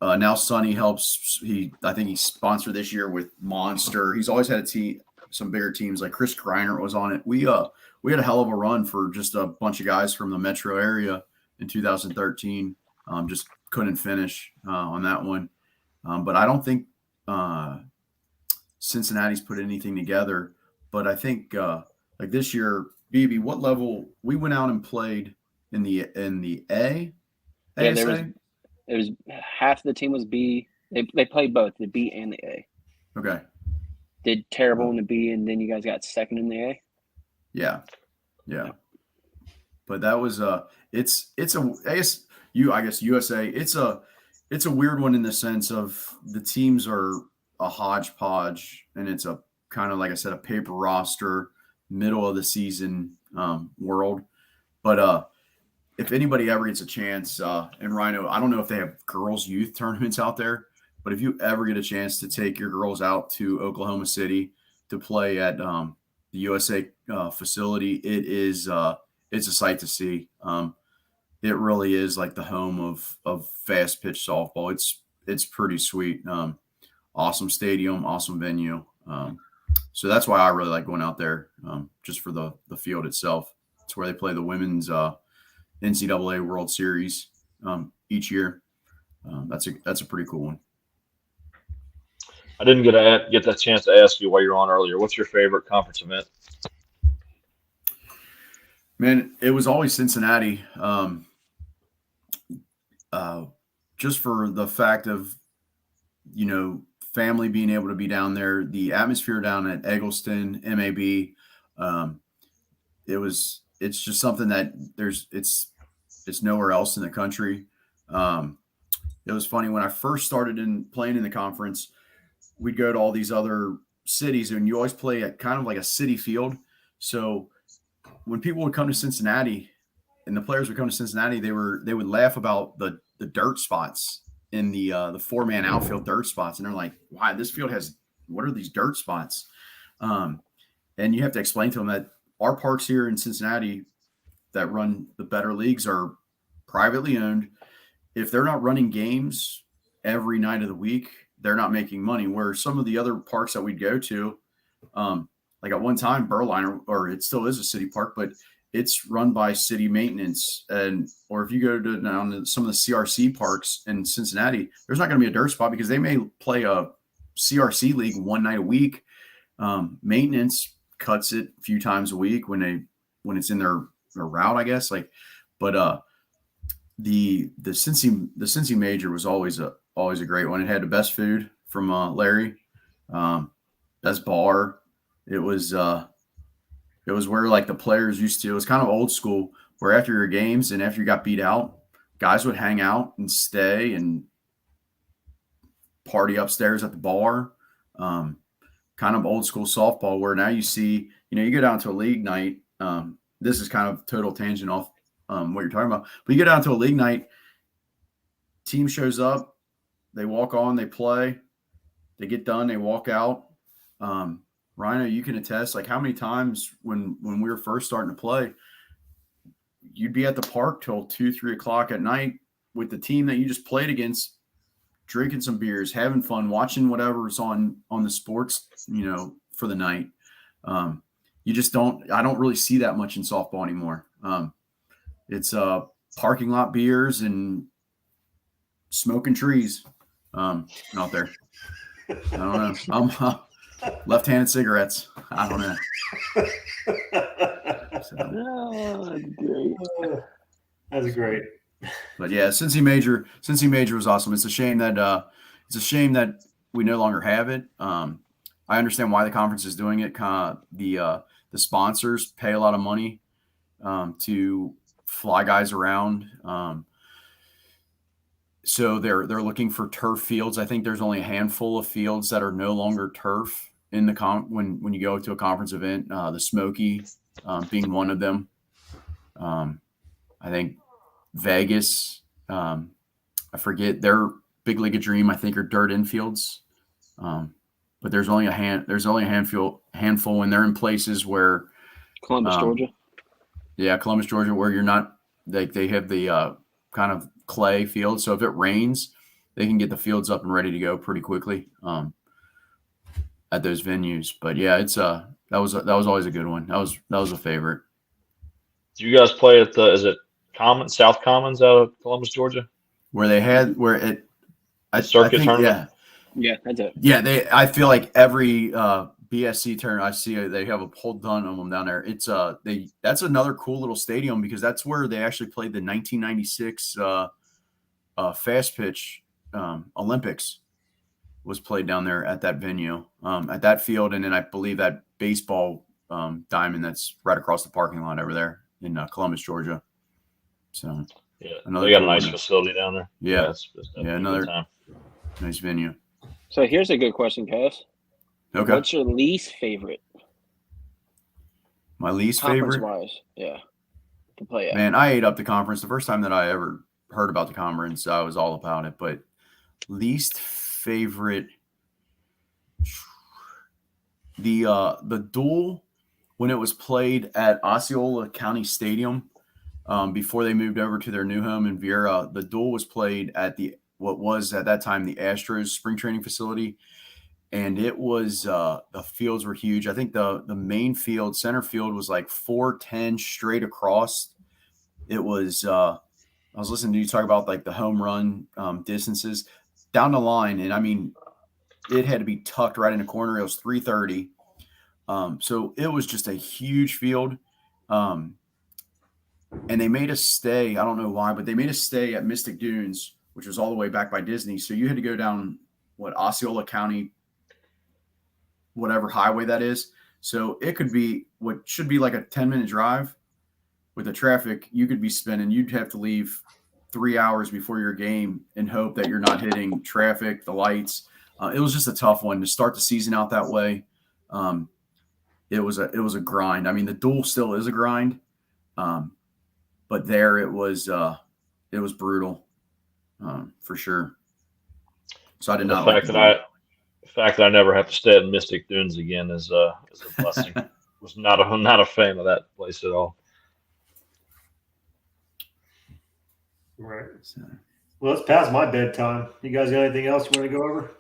now Sonny helps. I think he's sponsored this year with Monster. He's always had a team, some bigger teams like Chris Greiner was on it. We had a hell of a run for just a bunch of guys from the metro area in 2013. Just couldn't finish on that one. But I don't think Cincinnati's put anything together. But I think like this year, BB, what level we went out and played in the A? Yeah, it was half the team was B. They played both the B and the A. Okay. Did terrible in the B, and then you guys got second in the A. Yeah. But that was I guess USA. It's a weird one in the sense of the teams are a hodgepodge, and it's a kind of, like I said, a paper roster, middle of the season world. But if anybody ever gets a chance, and Rhino, I don't know if they have girls' youth tournaments out there, but if you ever get a chance to take your girls out to Oklahoma City to play at the USA facility, it's a sight to see. It really is like the home of fast pitch softball. It's pretty sweet. Awesome stadium, awesome venue. So that's why I really like going out there, just for the field itself. It's where they play the women's NCAA World Series each year. That's a pretty cool one. I didn't get that chance to ask you while you were on earlier. What's your favorite conference event? Man, it was always Cincinnati. Just for the fact of, family being able to be down there, the atmosphere down at Eggleston, MAB, it's just something that it's nowhere else in the country. It was funny when I first started playing in the conference, we'd go to all these other cities, and you always play at kind of like a city field. So when people would come to Cincinnati and the players would come to Cincinnati, they would laugh about the dirt spots in the 4-man outfield dirt spots. And they're like, wow, this field what are these dirt spots? And you have to explain to them that our parks here in Cincinnati, that run the better leagues are privately owned. If they're not running games every night of the week, they're not making money. Where some of the other parks that we'd go to, like at one time, Berliner, or it still is a city park, but it's run by city maintenance. Or if you go to some of the CRC parks in Cincinnati, there's not going to be a dirt spot because they may play a CRC league one night a week. Maintenance cuts it a few times a week when it's in their route, I guess. But the Cincy Major was always a great one. It had the best food from Larry, best bar. It was where like the players used to. It was kind of old school, where after your games and after you got beat out, guys would hang out and stay and party upstairs at the bar. Kind of old school softball, where now you see, you go down to a league night. This is kind of total tangent off what you're talking about, but you go down to a league night, team shows up, they walk on, they play, they get done, they walk out. Rhino, you can attest, like how many times when we were first starting to play, you'd be at the park till 2-3 o'clock at night with the team that you just played against, drinking some beers, having fun, watching whatever's on the sports, for the night. I don't really see that much in softball anymore. It's parking lot beers and smoking trees out there. I don't know. Left-handed cigarettes. I don't know. Oh, great. That's great. But yeah, Cincy Major was awesome. It's a shame that we no longer have it. I understand why the conference is doing it. The sponsors pay a lot of money to fly guys around. So they're looking for turf fields. I think there's only a handful of fields that are no longer turf in the when you go to a conference event. The Smoky being one of them. I think Vegas, I forget, their Big League of Dream, I think, are dirt infields. But there's only a handful, and they're in places where Columbus, Georgia. Yeah, Columbus, Georgia, where you're not they have the kind of clay field. So if it rains, they can get the fields up and ready to go pretty quickly at those venues. But yeah, it's that was always a good one. That was a favorite. Do you guys play at is it South Commons out of Columbus, Georgia? Where they had circuit tournament? Yeah, that's it. Yeah, I feel like every BSC tournament I see, they have a whole ton of them down there. It's that's another cool little stadium because that's where they actually played the 1996 fast pitch Olympics was played down there at that venue, at that field, and then I believe that baseball diamond that's right across the parking lot over there in Columbus, Georgia. So yeah, they got a nice facility down there. Yeah, another nice venue. So here's a good question, Cass. Okay. What's your least favorite? My least favorite? Conference-wise, yeah, to play at. Man, I ate up the conference. The first time that I ever heard about the conference, I was all about it. But least favorite, the duel when it was played at Osceola County Stadium before they moved over to their new home in Viera. The duel was played at what was at that time the Astros spring training facility. And it was the fields were huge. I think the main field, center field, was like 410 straight across. It was I was listening to you talk about like the home run distances down the line, and I mean it had to be tucked right in the corner. It was 330, so it was just a huge field. And they made us stay. I don't know why, but they made us stay at Mystic Dunes, which was all the way back by Disney. So you had to go down Osceola County, whatever highway that is. So it could be what should be like a 10-minute drive. With the traffic, you could be spending, you'd have to leave 3 hours before your game and hope that you're not hitting traffic, the lights. It was just a tough one to start the season out that way. It was a grind. I mean, the duel still is a grind. But there it was brutal for sure. So I did not like the fact that I never have to stay at Mystic Dunes again is a blessing. Was not a fan of that place at all. Right. So, Well, it's past my bedtime. You guys got anything else you want to go over?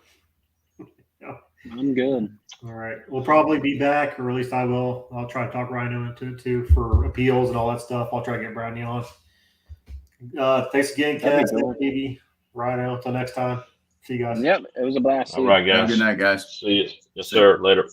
I'm good. All right. We'll probably be back, or at least I will. I'll try to talk Rhino into it too for appeals and all that stuff. I'll try to get Brandon on. Thanks again, That'd Cass. be cool. Phoebe, Rhino. Until next time. See you guys. Yep, it was a blast. All right, have a guys. good night, guys. See you. Yes, sir. Later.